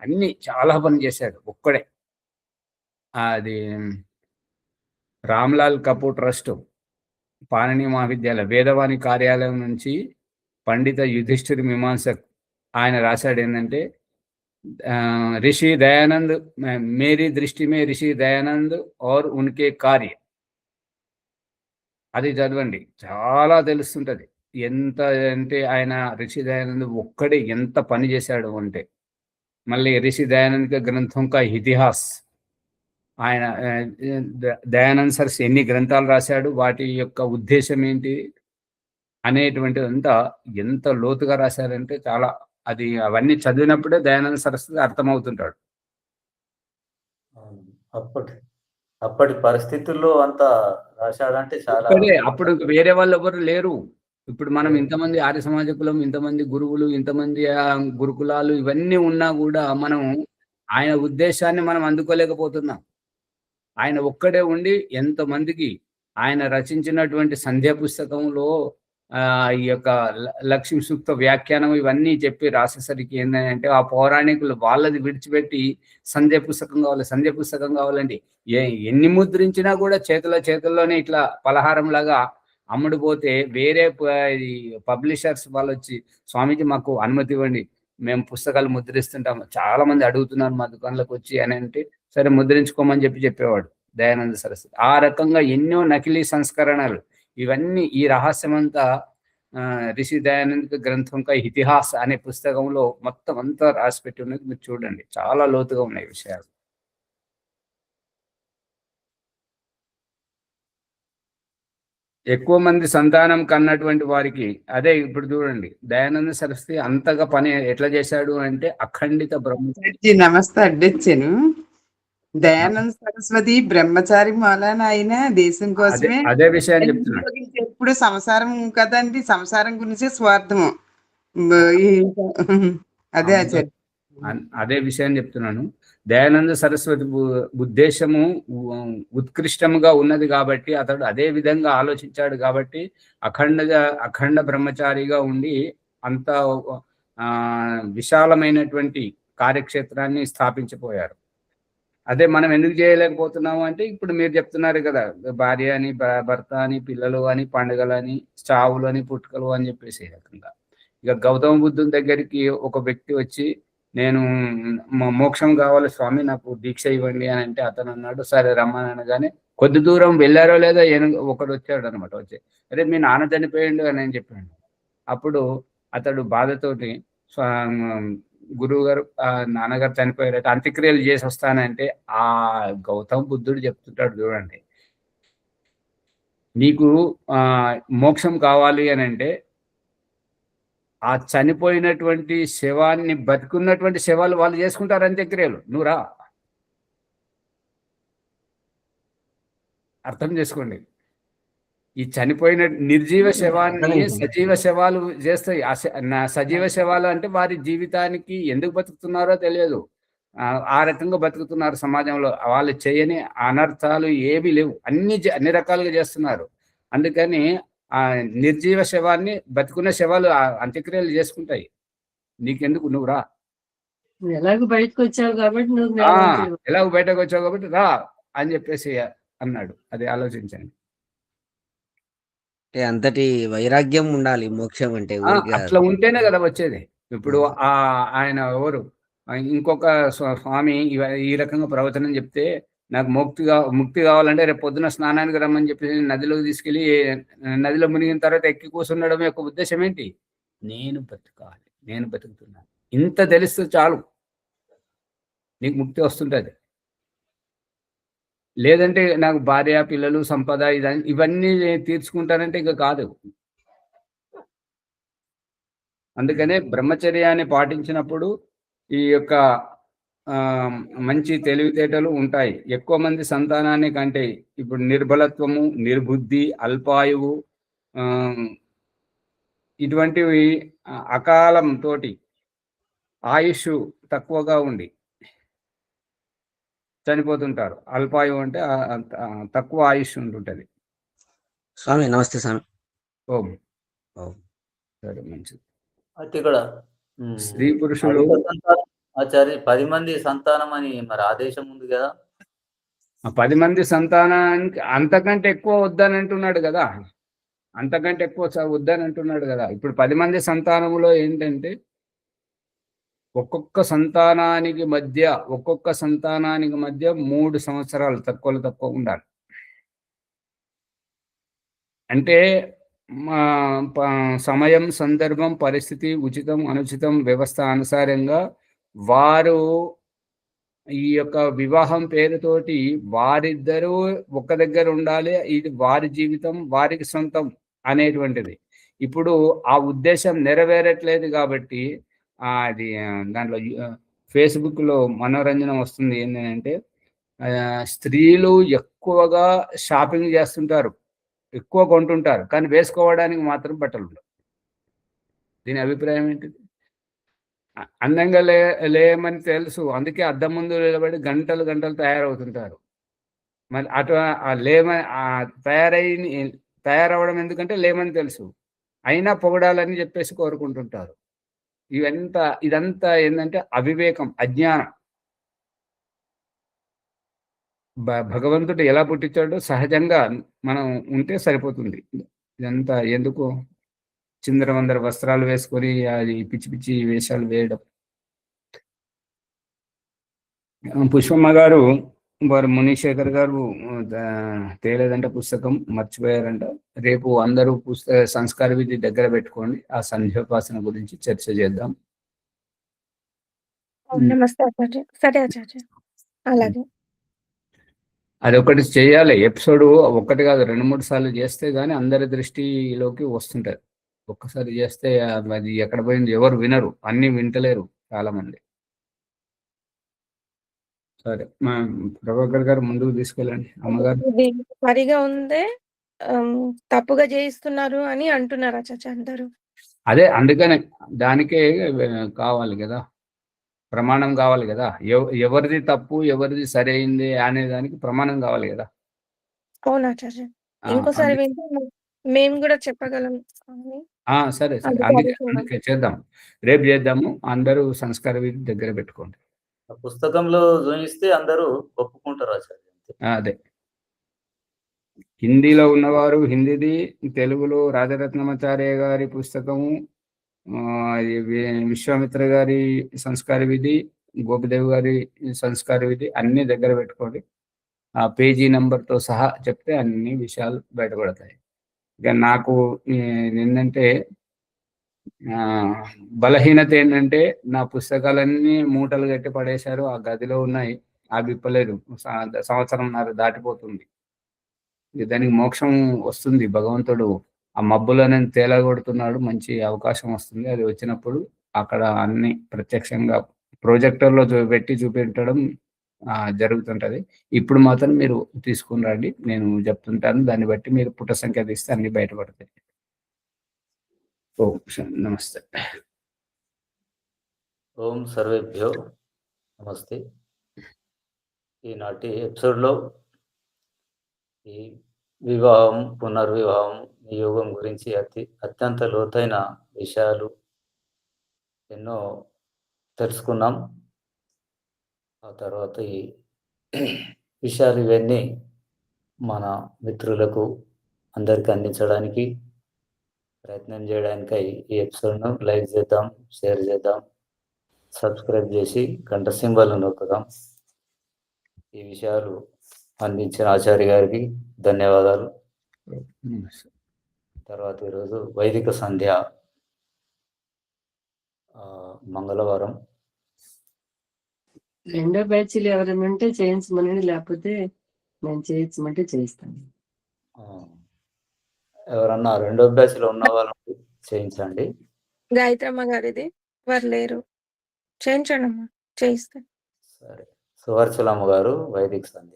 అన్ని చాలా పని చేశాడు ఒక్కడే. అది రామ్లాల్ కపూర్ ట్రస్ట్, పాణిని మహావిద్యాలయ, వేదవాణి కార్యాలయం నుంచి పండిత యుధిష్ఠిర్ మీమాంసక్ ఆయన రాశాడు ఏంటంటే, ऋषि दयानंद मेरी दृष्टि में ऋषि दयानंद और उनके कार्य. అది చదవండి, చాలా తెలుస్తుంటది ఎంత అంటే ఆయన ऋषि दयानंद ఒక్కడే ఎంత పని చేశాడు అంటే. మళ్ళీ ऋषि दयानंद గ్రంథం కా ఇతిహాస్, ఆయన దయానంద్ సరస్వతి ఎన్ని గ్రంథాలు రాశాడు, వాటి యొక్క ఉద్దేశం ఏంటి అనేటువంటిదంతా ఎంత లోతుగా రాశారంటే చాలా. అది అవన్నీ చదివినప్పుడే దయానంద సరస్వతి అర్థమవుతుంటాడు. అప్పటి పరిస్థితుల్లో అంత రాశాడంటే చాలా. అప్పుడు వేరే వాళ్ళు ఎవరు లేరు. ఇప్పుడు మనం ఇంతమంది ఆర్య సమాజ కులం, ఇంతమంది గురువులు, ఇంతమంది గురుకులాలు ఇవన్నీ ఉన్నా కూడా మనం ఆయన ఉద్దేశాన్ని మనం అందుకోలేకపోతున్నాం. ఆయన ఒక్కడే ఉండి ఎంతమందికి ఆయన రచించినటువంటి సంధ్యా పుస్తకంలో ఈ యొక్క లక్ష్మీ సూక్త వ్యాఖ్యానం ఇవన్నీ చెప్పి రాసేసరికి ఏంటంటే, ఆ పౌరాణికులు వాళ్ళది విడిచిపెట్టి సంధ్యా పుస్తకం కావాలి, సంధ్యా పుస్తకం కావాలండి. ఎన్ని ముద్రించినా కూడా చేతుల్లోనే ఇట్లా పలహారం లాగా అమ్ముడు పోతే, వేరే పబ్లిషర్స్ వాళ్ళు వచ్చి, స్వామీజీ మాకు అనుమతి ఇవ్వండి, మేము పుస్తకాలు ముద్రిస్తుంటాము, చాలా మంది అడుగుతున్నారు మా దుకాణంలోకి వచ్చి అని అంటే, సరే ముద్రించుకోమని చెప్పేవాడు దయానంద సరస్వతి. ఆ రకంగా ఎన్నో నకిలీ సంస్కరణలు, ఇవన్నీ ఈ రహస్యమంతా ऋषि दयानंद గ్రంథం కా ఇతిహాస్ అనే పుస్తకంలో మొత్తం అంతా రాసిపెట్టి ఉన్నది. మీరు చూడండి, చాలా లోతుగా ఉన్నాయి విషయాలు. ఎక్కువ మంది సంతానం కన్నటువంటి వారికి అదే ఇప్పుడు చూడండి దయానంద సరస్వతి అంతగా పని ఎట్లా చేశాడు అంటే అఖండిత బ్రహ్మ జీ నమస్తే అడ్డొచ్చాను. దయానంద సరస్వతి బ్రహ్మచారి మూలాన ఆయన దేశం అదే కోసమే అదే విషయాన్ని చెప్తున్నాడు. ఎప్పుడు సంసారం కదండి, సంసారం గురించి స్వార్థము. బ- ఈ- అదే ఆచార్య. అదే విషయాన్ని చెప్తున్నాను. దయానంద సరస్వతి ఉద్దేశము ఉత్కృష్టముగా ఉన్నది కాబట్టి అతడు అదే విధంగా ఆలోచించాడు కాబట్టి అఖండ బ్రహ్మచారిగా ఉండి అంత విశాలమైనటువంటి కార్యక్షేత్రాన్ని స్థాపించిపోయారు. అదే మనం ఎందుకు చేయలేకపోతున్నాము అంటే ఇప్పుడు మీరు చెప్తున్నారు కదా, భార్య అని భర్త అని పిల్లలు అని పండుగలు అని చావులు అని పుట్టుకలు అని చెప్పేసి రకంగా. ఇక గౌతమ బుద్ధుని దగ్గరికి ఒక వ్యక్తి వచ్చి నేను మోక్షం కావాలి స్వామి, నాకు దీక్ష ఇవ్వండి అని అంటే అతను అన్నాడు సరే రమ్మని అనగానే కొద్ది దూరం వెళ్ళారో లేదో ఒకడు వచ్చాడు అనమాట. వచ్చి అరే మీ నాన్న చనిపోయిండు అని నేను చెప్పాను. అప్పుడు అతడు బాధతోటి గురువు గారు నాన్నగారు చనిపోయారట, అంత్యక్రియలు చేసి వస్తానంటే ఆ గౌతమ బుద్ధుడు చెప్తుంటాడు చూడండి, నీకు మోక్షం కావాలి అని అంటే ఆ చనిపోయినటువంటి శవాన్ని బతుకున్నటువంటి శవాలు వాళ్ళు చేసుకుంటారు అంత్యక్రియలు, నువ్వు రా. అర్థం చేసుకోండి, ఈ చనిపోయిన నిర్జీవ శవాన్ని సజీవ శవాలు చేస్తాయి. సజీవ శవాలు అంటే వారి జీవితానికి ఎందుకు బతుకుతున్నారో తెలియదు, ఆ రకంగా బతుకుతున్నారు సమాజంలో. వాళ్ళు చేయని అనర్థాలు ఏవి లేవు, అన్ని రకాలుగా చేస్తున్నారు. అందుకని ఆ నిర్జీవ శవాన్ని బతుకున్న శవాలు అంత్యక్రియలు చేసుకుంటాయి. నీకెందుకు, నువ్వు రా. ఎలాగో బయటకు వచ్చావు కాబట్టి ఎలాగో బయటకు వచ్చావు కాబట్టి రా అని చెప్పేసి అన్నాడు. అది ఆలోచించండి. అంతటి వైరాగ్యం ఉండాలి మోక్షం అంటే. అట్లా ఉంటేనే కదా వచ్చేది. ఇప్పుడు ఆయన ఎవరు ఇంకొక స్వామి ఈ రకంగా ప్రవచనం చెప్తే నాకు ముక్తి కావాలంటే రేపు పొద్దున స్నానానికి రమ్మని చెప్పి నదిలోకి తీసుకెళ్ళి నదిలో మునిగిన తర్వాత ఎక్కి కూర్చుండడం యొక్క ఉద్దేశం ఏంటి? నేను బతకాలి, నేను బతుకుతున్నాను, ఇంత తెలిస్తే చాలు నీకు ముక్తి వస్తుంటది. లేదంటే నాకు భార్య పిల్లలు సంపద ఇవన్నీ తీర్చుకుంటానంటే ఇక కాదు. అందుకనే బ్రహ్మచర్యాన్ని పాటించినప్పుడు ఈ యొక్క మంచి తెలివితేటలు ఉంటాయి. ఎక్కువ మంది సంతానాన్ని కంటే ఇప్పుడు నిర్బలత్వము, నిర్బుద్ధి, అల్పాయువు ఇటువంటివి అకాలంతో ఆయుష్ తక్కువగా ఉండి చనిపోతుంటారు. అల్పాయువు అంటే తక్కువ ఆయుష్ ఉంటుంటది. స్వామి నమస్తే స్వామి. ఓం సరే, మంచిది. అయితే ఇక్కడ స్త్రీ పురుషులు ఆచార్య 10 మంది సంతానం అని మరి ఆదేశం ఉంది కదా. 10 మంది సంతానానికి అంతకంటే ఎక్కువ వద్దని అంటున్నాడు కదా, అంతకంటే ఎక్కువ వద్దని అంటున్నాడు కదా. ఇప్పుడు 10 మంది సంతానములో ఏంటంటే ఒక్కొక్క సంతానానికి మధ్య 3 సంవత్సరాలు తక్కువ ఉండాలి. అంటే సమయం, సందర్భం, పరిస్థితి, ఉచితం అనుచితం వ్యవస్థ అనుసారంగా వారు ఈ యొక్క వివాహం పేరుతోటి వారిద్దరూ ఒక దగ్గర ఉండాలి, ఇది వారి జీవితం వారికి సొంతం అనేటువంటిది. ఇప్పుడు ఆ ఉద్దేశం నెరవేరట్లేదు కాబట్టి అది దాంట్లో ఫేస్బుక్లో మనోరంజనం వస్తుంది. ఏంటంటే స్త్రీలు ఎక్కువగా షాపింగ్ చేస్తుంటారు, ఎక్కువ కొంటుంటారు, కానీ వేసుకోవడానికి మాత్రం బట్టలు ఉండవు. దీని అభిప్రాయం ఏంటిది? అందంగా లేమని తెలుసు, అందుకే అద్దం ముందు నిలబడి గంటలు తయారవుతుంటారు. మరి అటు తయారవడం ఎందుకంటే లేమని తెలుసు, అయినా పొగడాలని చెప్పేసి కోరుకుంటుంటారు. ఇదంతా ఏంటంటే అవివేకం, అజ్ఞానం. భగవంతుడు ఎలా పుట్టించాడో సహజంగా మనం ఉంటే సరిపోతుంది. ఇదంతా ఎందుకు చిందరవందర వస్త్రాలు వేసుకొని అది పిచ్చి పిచ్చి వేషాలు వేయడం. పుష్పమ్మ గారు వారు మునీశేఖర్ గారు తేలేదంట, పుస్తకం మర్చిపోయారంట. రేపు అందరూ సంస్కార విధి దగ్గర పెట్టుకోండి, ఆ సంధ్యోపాసన గురించి చర్చ చేద్దాం. నమస్తే ఆచార్య. సరే ఆచార్య, అలాగే. అదొకటి చేయాలి. ఎపిసోడ్ ఒకటి కాదు 2-3 సార్లు చేస్తే గానీ అందరి దృష్టిలోకి వస్తుంటది. ఒక్కసారి చేస్తే అది ఎక్కడ పోయింది ఎవరు వినరు. అన్నీ వింటలేరు చాలామంది. సరే. ప్రభాకర్ గారు ముందుకు తీసుకెళ్ళండి. అమ్మగారు. ఇది సరిగా ఉందే తప్పుగా చేయిస్తున్నారు అని అంటున్నారు ఆచార్య అందరూ. అదే అందుకనే దానికే కావాలి కదా, ప్రమాణం కావాలి కదా. ఎవరిది తప్పు ఎవరిది సరైంది అనే దానికి ప్రమాణం కావాలి కదా. అవును ఆచార్య. ఇంకోసారి వింటే మేము కూడా చెప్పగలం అని. సరే సరే, అందుకే చేద్దాం. రేపు చేద్దాము. అందరూ సంస్కార వీధి దగ్గర పెట్టుకోండి. పుస్తకంలో చూపిస్తే అందరూ ఒప్పుకుంటారు ఆచార్య. అదే హిందీలో ఉన్నవారు హిందీది, తెలుగులో రాజరత్నమాచార్య గారి పుస్తకము, విశ్వామిత్ర గారి సంస్కార విధి, గోపిదేవ్ గారి సంస్కార విధి అన్ని దగ్గర పెట్టుకోండి. ఆ పేజీ నెంబర్తో సహా చెప్తే అన్ని విషయాలు బయటపడతాయి. ఇక నాకు ఏంటంటే బలహీనత ఏంటంటే నా పుస్తకాలన్నీ మూటలు కట్టి పడేశారు. ఆ గదిలో ఉన్నాయి, అవి విప్పలేదు. సంవత్సరంన్నర దాటిపోతుంది. దానికి మోక్షం వస్తుంది. భగవంతుడు ఆ మబ్బులను తేలగొడుతున్నాడు. మంచి అవకాశం వస్తుంది. అది వచ్చినప్పుడు అక్కడ అన్ని ప్రత్యక్షంగా ప్రొజెక్టర్లో పెట్టి చూపించడం జరుగుతుంటది. ఇప్పుడు మాత్రం మీరు తీసుకుని రండి, నేను చెప్తుంటాను. దాన్ని బట్టి మీరు పుట సంఖ్య తీస్తే అన్ని బయటపడతాయి. ఓం నమస్తే. ఓం సర్వేభ్యో నమస్తే. ఈనాటి ఎపిసోడ్లో ఈ వివాహం, పునర్వివాహం, నియోగం గురించి అత్యంత లోతైన విషయాలు ఎన్నో తెలుసుకున్నాం. ఆ తర్వాత ఈ విషయాలు ఇవన్నీ మన మిత్రులకు అందరికీ అందించడానికి ప్రయత్నం చేయడానికై ఈ ఎపిసోడ్ను లైక్ చేద్దాం, షేర్ చేద్దాం, సబ్స్క్రైబ్ చేసి గంట సింబల్ నొక్కుదాం. ఈ విషయాలు అందించిన ఆచార్య గారికి ధన్యవాదాలు. తర్వాత ఈరోజు వైదిక సంధ్య మంగళవారం. రెండో బ్యాచ్లు ఎవరైనా ఉంటే చేయించమనండి, లేకపోతే నేను చేయించమంటే చేయిస్తాను. ఎవరన్నా రెండో బ్యాచ్లో ఉన్న వాళ్ళు చేయించండి. గాయత్రమ్మ గారిది వారు లేరు, చేయించండి అమ్మా, చేయిస్తాను. సరే. సువర్చలమ్మ గారు వైదిక సంధ్య.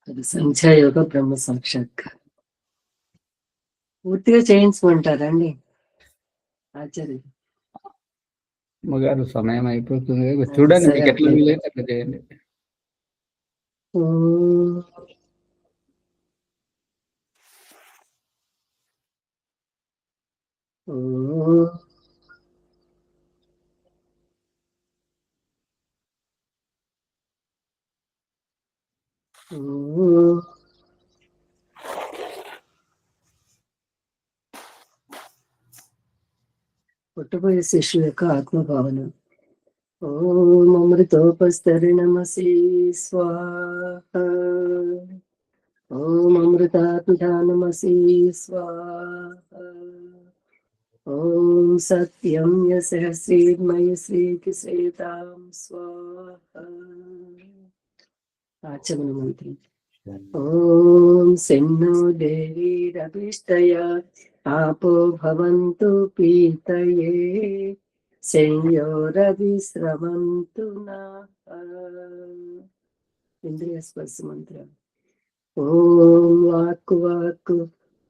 అది సంధ్యాయోగ బ్రహ్మ సాక్షాత్కారం. పూర్తిగా చేయించమంటారండి ఆచార్య అమ్మగారు? సమయం అయిపోతుంది, చూడండి మీకు ఎట్లా వీలైతే అట్లా చేయండి. పుట్టబోయే శిష్యు యొక్క ఆత్మభావన. ఓం అమృతోపస్తరణమసి స్వాహ. ఓం అమృతాపిధానమసి స్వాహ. ఓం సత్యం యశః శ్రీర్మయ శ్రీకి శ్రీతాం స్వాహ. ఆచమన మంత్రం. ఓం శన్నో దేవీరభిష్టయ ఆపో భవంతు పీతయే సంయోరవిశ్రమంతు నః. ఇంద్రియ స్పర్శ మంత్రం. ఓం వాక్కు వాక్కు.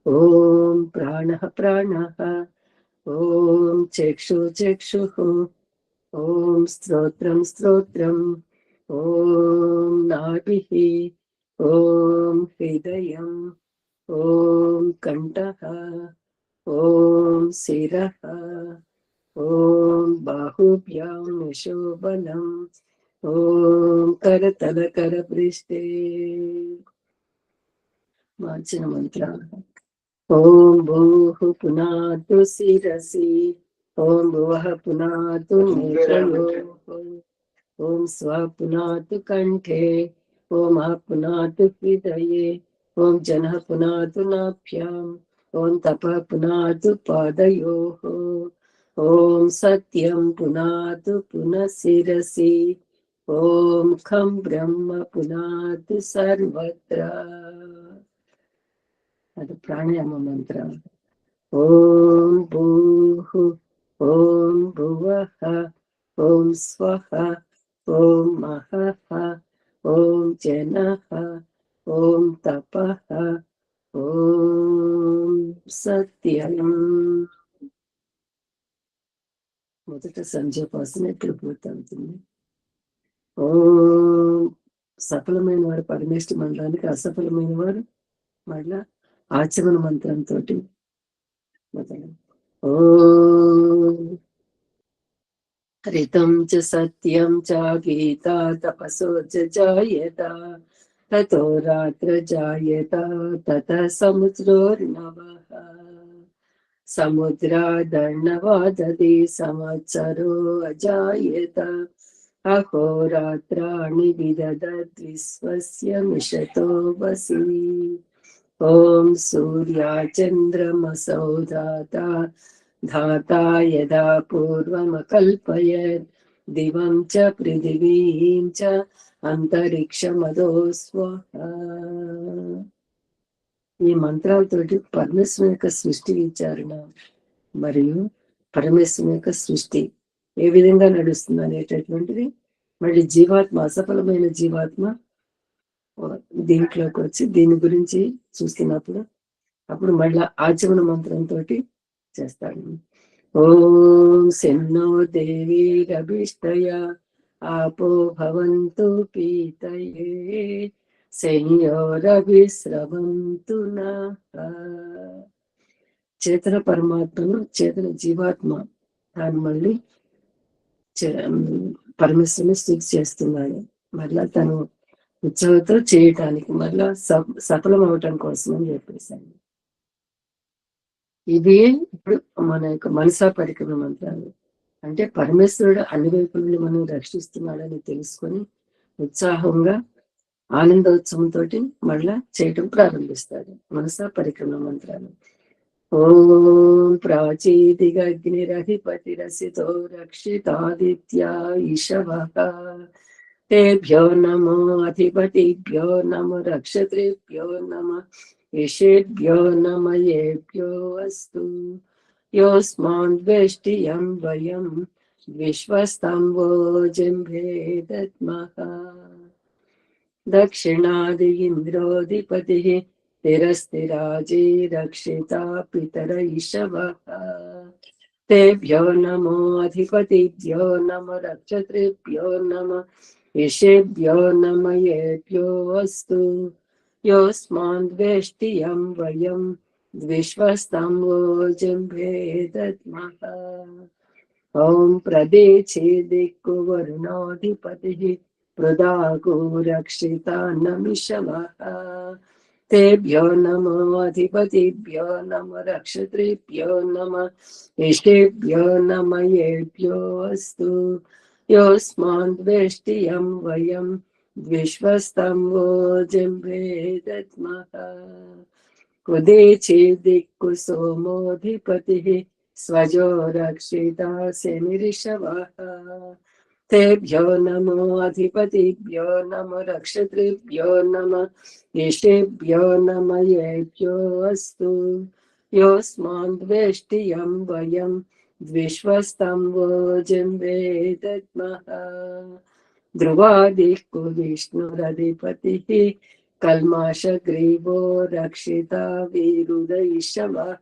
ఓం ప్రాణః ప్రాణః. ఓం చక్షు చక్షుః. ఓం స్తోత్రం స్తోత్రం. ఓం నాభిః. ఓం హృదయం. ఓం కంఠః. ఓం శిరః. ఓం బాహుభ్యాం నిశోభనం. ఓం కరతల కరపృష్ఠే. మార్చిన మంత్ర. ఓం భూః పునాతు శిరసి. ఓం భువః పునాతు నేత్రయోః. ఓం స్వః పునాతు కంఠే. ఓం పునాతు హృదయే. ఓం జనః పునాతు నాభ్యాం. ఓం తపః పునాతు పాదయోః. ఓం సత్యం పునాతు పునఃశిరసి ఓం ఖం బ్రహ్మ పునాతు సర్వత్ర. అది ప్రాణాయామ మంత్రం. ఓం భూః ఓం భువః ఓం స్వః ఓం మహః ఓం జనః ఓం తపః ఓం సత్యం. మొదట సంధ్యోపాసన ఎప్పుడు పూర్తవుతుంది? ఓం సఫలమైన వారు పరమేశ్వర మండలానికి, అసఫలమైన వారు మళ్ళా ఆచమన మంత్రంతో మొదలు. ఓం ऋतं च सत्यं च गीता तपसो च जायेत ततो रात्र जायेत ततः समुद्रोर्नवः समुद्रादर्णवादति संवत्सरो अजायेत अहोरात्राणि विदधद्विश्वस्य मिषतो वसि. ॐ सूर्याचन्द्रमसौ धाता धाता यदा पूर्वमकल्पयत् दिवं च पृथिवीं च అంతరిక్షమదో స్వః. ఈ మంత్రాలతోటి పరమేశ్వరుని యొక్క సృష్టి విచారణ మరియు పరమేశ్వరుని యొక్క సృష్టి ఏ విధంగా నడుస్తుంది అనేటటువంటిది, మళ్ళీ జీవాత్మ, అసఫలమైన జీవాత్మ దీంట్లోకి వచ్చి దీని గురించి చూస్తున్నప్పుడు అప్పుడు మళ్ళా ఆచమన మంత్రంతో చేస్తాడు. ఓం శన్నో దేవీరభిష్టయ आपो भवन्तु पीतये संयोरभिस्रवन्तु नः. చేతన పరమాత్మను చేతన జీవాత్మ దాన్ని మళ్ళీ పరమేశ్వరుని స్థితి చేస్తున్నాడు. మళ్ళా తను ఉత్సవంతో చేయటానికి మళ్ళా సఫలం అవటం కోసం అని చెప్పేశాను. ఇవి ఇప్పుడు మన యొక్క మనసా పరిక్రమ మంత్రాలు. అంటే పరమేశ్వరుడు అన్ని వైపుల నుండి మనం రక్షిస్తున్నాడని తెలుసుకొని ఉత్సాహంగా ఆనందోత్సవంతో మళ్ళా చేయటం ప్రారంభిస్తాడు. మనసా పరిక్రమ మంత్రాలు. ఓం ప్రాచీదిగగ్నిరధిపతిరసితో రక్షితాదిత్యా ఈశవః తేభ్యో నమో అధిపతిభ్యో నమో రక్షత్రేభ్యో నమః ఈశేభ్యో నమయేభ్యో అస్తు. योऽस्मान् वेष्टियं वयं विश्वस्तं जिह्वे दद्मः. दक्षिणादि इन्द्रोऽधिपतिः तिरस्तिराजे रक्षिता पितर ईशवः तेभ्यो नमो अधिपतिभ्यो नमो रक्षत्रेभ्यो नमः ईशेभ्यो नमयेभ्यो अस्तु. योऽस्मान् वेष्टियं वयं विश्वस्तं जिह्वे दद्मः. ॐ प्रदेशे दिक्कु वरुणोऽधिपतिः पृदागो रक्षिता नमिषवः तेभ्यो नमो अधिपतिभ्यो नमो रक्षत्रेभ्यो नमः इष्टेभ्यो नमयेभ्यो अस्तु. योऽस्मान् वेष्टियं वयं विश्वस्तं जिह्वे दद्मः. उदेचे दिक्कु सोमोऽधिपतिः स्वजो रक्षिता शनिरिषवः तेभ्यो नमो अधिपतिभ्यो नमो रक्षत्रेभ्यो नमः इष्टेभ्यो नमयेभ्यो अस्तु. योऽस्मान् वेष्टियं वयं विश्वस्तं जिह्वे दद्मः. ध्रुवादिक्कु विष्णुरधिपतिः कल्माषग्रीवो रक्षिता वीरुदैशवः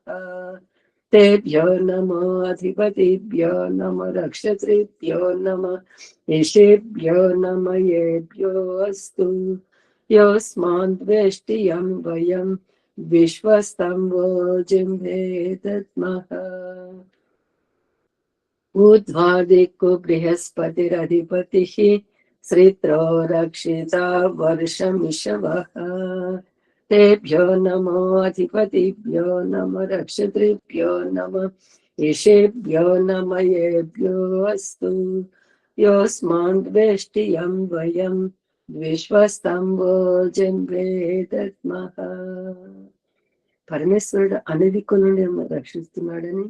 तेभ्यो नमो अधिपतिभ्यो नमो रक्षत्रेभ्यो नमः ईशेभ्यो नमयेभ्यो अस्तु. योऽस्मान् वेष्टियं वयं विश्वस्तं जिह्वे दद्मः. ऊर्ध्वादिक्कु बृहस्पतिरधिपतिः श्रित्रो रक्षिता वर्षमिषवः तेभ्यो नमो अधिपतिभ्यो नमो रक्षत्रेभ्यो नमः ईशेभ्यो नमयेभ्यो अस्तु. योऽस्मान् वेष्टियं वयं विश्वस्तं जिह्वे दद्मः. పరమేశ్వరుడు అనేది కొన్ని రక్షిస్తున్నాడని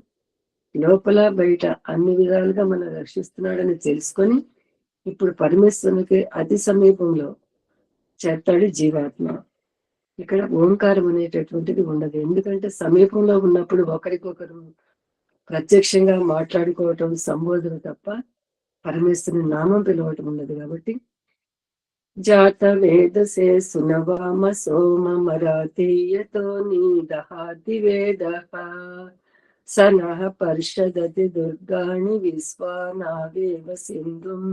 లోపల బయట అన్ని విధాలుగా మనం రక్షిస్తున్నాడని తెలుసుకొని ఇప్పుడు పరమేశ్వరునికి అతి సమీపంలో చేస్తాడు జీవాత్మ. ఇక్కడ ఓంకారం అనేటటువంటిది ఉండదు. ఎందుకంటే సమీపంలో ఉన్నప్పుడు ఒకరికొకరు ప్రత్యక్షంగా మాట్లాడుకోవటం, సంబోధన తప్ప పరమేశ్వరుని నామం పిలవటం ఉండదు. కాబట్టి జాత వేదసే సునవామ సోమ మరాతీయతో నీదహాతి వేద సనః పర్షదతి దుర్గాణి విశ్వానావేవ సింధుం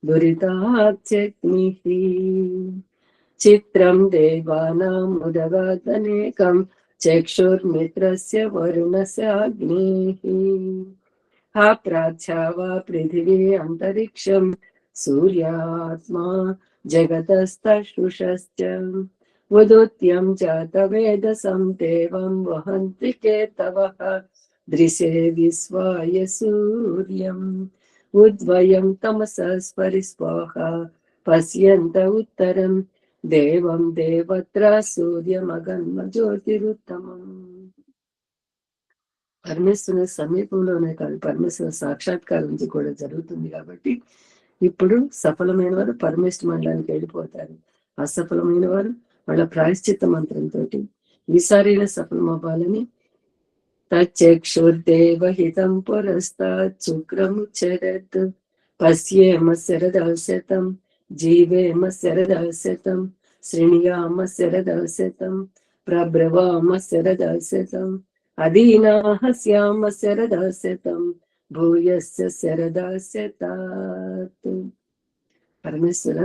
దురితాగ్నిః చిత్రం దేవానాముదగాదనేకం చక్షుర్మిత్రస్య వరుణస్య అగ్నేః ప్రాచ్యావా పృథివీ అంతరిక్షం సూర్యాత్మా జగతస్తశుషశ్చ ఉదుత్యం జాతవేదసం దేవం వహంతి కేతవః దృశే విశ్వాయ సూర్యం ఉద్వయం తమసస్పరిస్వాహ పశ్యంత ఉత్తరం దేవం దేవత్ర సూర్యమగన్మ జ్యోతిరుత్తమం. పరమేశ్వరుని సమీపంలోనే కాదు, పరమేశ్వర సాక్షాత్కారం నుంచి కూడా జరుగుతుంది. కాబట్టి ఇప్పుడు సఫలమైన వారు పరమేశ్వర మండలానికి వెళ్ళిపోతారు. అసఫలమైన వారు వాళ్ళ ప్రాయశ్చిత్త మంత్రంతో ఈసారైనా సఫలం అవ్వాలని తచ్చక్షుర్దేవహితం పురస్తాత్ శుక్రముచ్చరత్ పశ్యేమ శరదశతం జీవేమ శరదశతం శృణుయామ శరదశతం ప్రభ్రవామ శరదశతం అదీనాః స్యామ శరదశతం భూయస్య శరదశతాత్. పరమేశ్వర,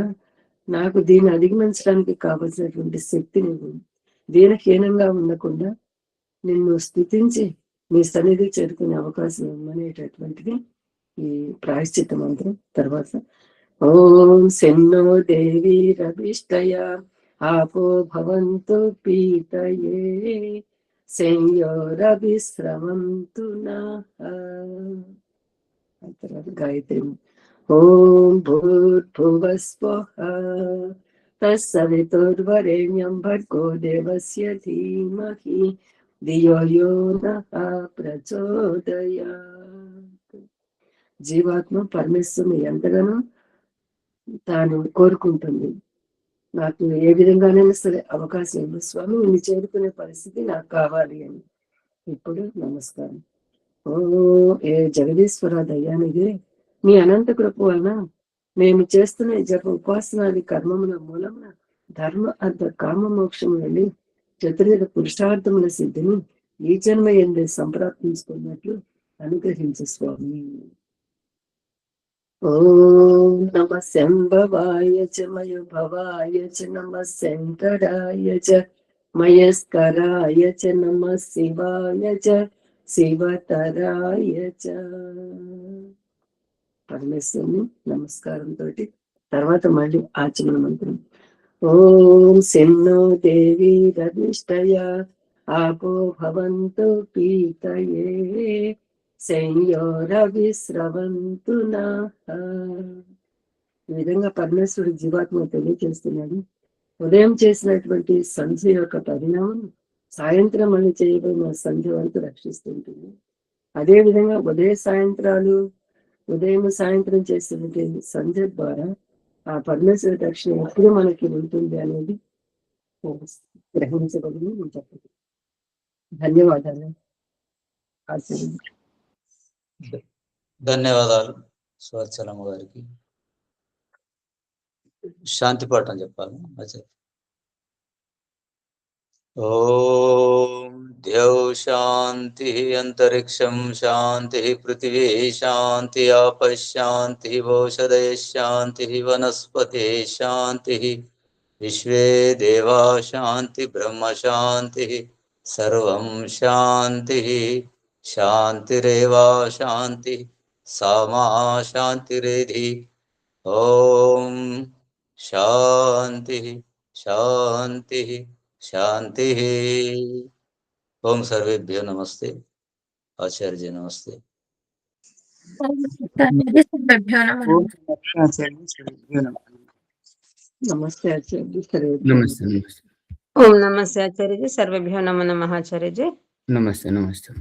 నాకు దీన్ని అధిగమించడానికి కావలసినటువంటి శక్తిని దీనహీనంగా ఉండకుండా నిన్ను స్థుతించి నీ సన్నిధి చేరుకునే అవకాశం ఇవ్వమనేటటువంటిది ఈ ప్రాయశ్చిత్త మంత్రం. తర్వాత ఓం శన్నో దేవి రవిష్టయ ఆపో భవంతు పీతయే సంయోరవిశ్రవంతు నః. గాయత్రి ఓం భూర్భువస్వః తత్సవితుర్వరేణ్యం భర్గో దేవస్య ధీమహి ధియో యో నః ప్రచోదయాత్. జీవాత్మ పరమేశ్వరుని ఎంతగానో తాను కోరుకుంటుంది. నాకు ఏ విధంగానైనా సరే అవకాశం ఇవ్వు స్వామి, నిన్ను చేరుకునే పరిస్థితి నాకు కావాలి అని. ఇప్పుడు నమస్కారం. ఓ ఏ జగదీశ్వర దయానిదే మీ అనంత కృప వలన మేము చేస్తున్న జప ఉపాసనాది కర్మముల మూలమున ధర్మ అర్థ కామ మోక్షము వెళ్ళి చతుర్విధ పురుషార్థముల సిద్ధిని ఈ జన్మ ఎందే సంప్రాప్తించుకున్నట్లు అనుగ్రహించు స్వామి. ఓం నమ శంభవాయ చ మయుభవాయ చ నమ శంకరాయ చ మయస్కరాయ చ నమ శివాయ చ శివతరాయ చ. పరమేశ్వరుని నమస్కారంతో తర్వాత మళ్ళీ ఆచమన మంత్రం. ఓం శన్నో దేవి రవిష్టయ ఆపో భవంతు పీతయే సంయోరవిశ్రవంతు నః. ఈ విధంగా పరమేశ్వరుడు జీవాత్మ తెలియజేస్తున్నాడు. ఉదయం చేసినటువంటి సంధ్య యొక్క పరిణామం సాయంత్రం మళ్ళీ చేయబడిన సంధ్య వరకు రక్షిస్తుంటుంది. అదే విధంగా ఉదయం సాయంత్రం చేసినటువంటి సంధ్య ద్వారా ఆ పరమేశ్వర రక్షణ ఎప్పుడు మనకి ఉంటుంది అనేది గ్రహించబడింది నేను చెప్పదు. ధన్యవాదాలు. ధన్యవాదాలు స్వచ్చలమ్మ గారికి. శాంతి పాఠం చెప్పాలి. ఓం ద్యౌ శాంతి అంతరిక్షం శాంతి పృథివీ శాంతి ఆపశాంతి ఓషధయ శాంతి వనస్పతే శాంతి విశ్వే దేవా శాంతి బ్రహ్మ శాంతి సర్వం శాంతి శాంతిరేవా శాంతి సామా శాంతిరేధి. ఓం శాంతి శాంతి శాంతి. ఓం సర్వేభ్యో నమస్తే. ఆచార్య నమస్తే. నమస్తే ఆచార్య. నమస్తే. ఓం నమస్తే ఆచార్యజీ. సర్వేభ్యో నమో నమః ఆచార్యజీ. నమస్తే.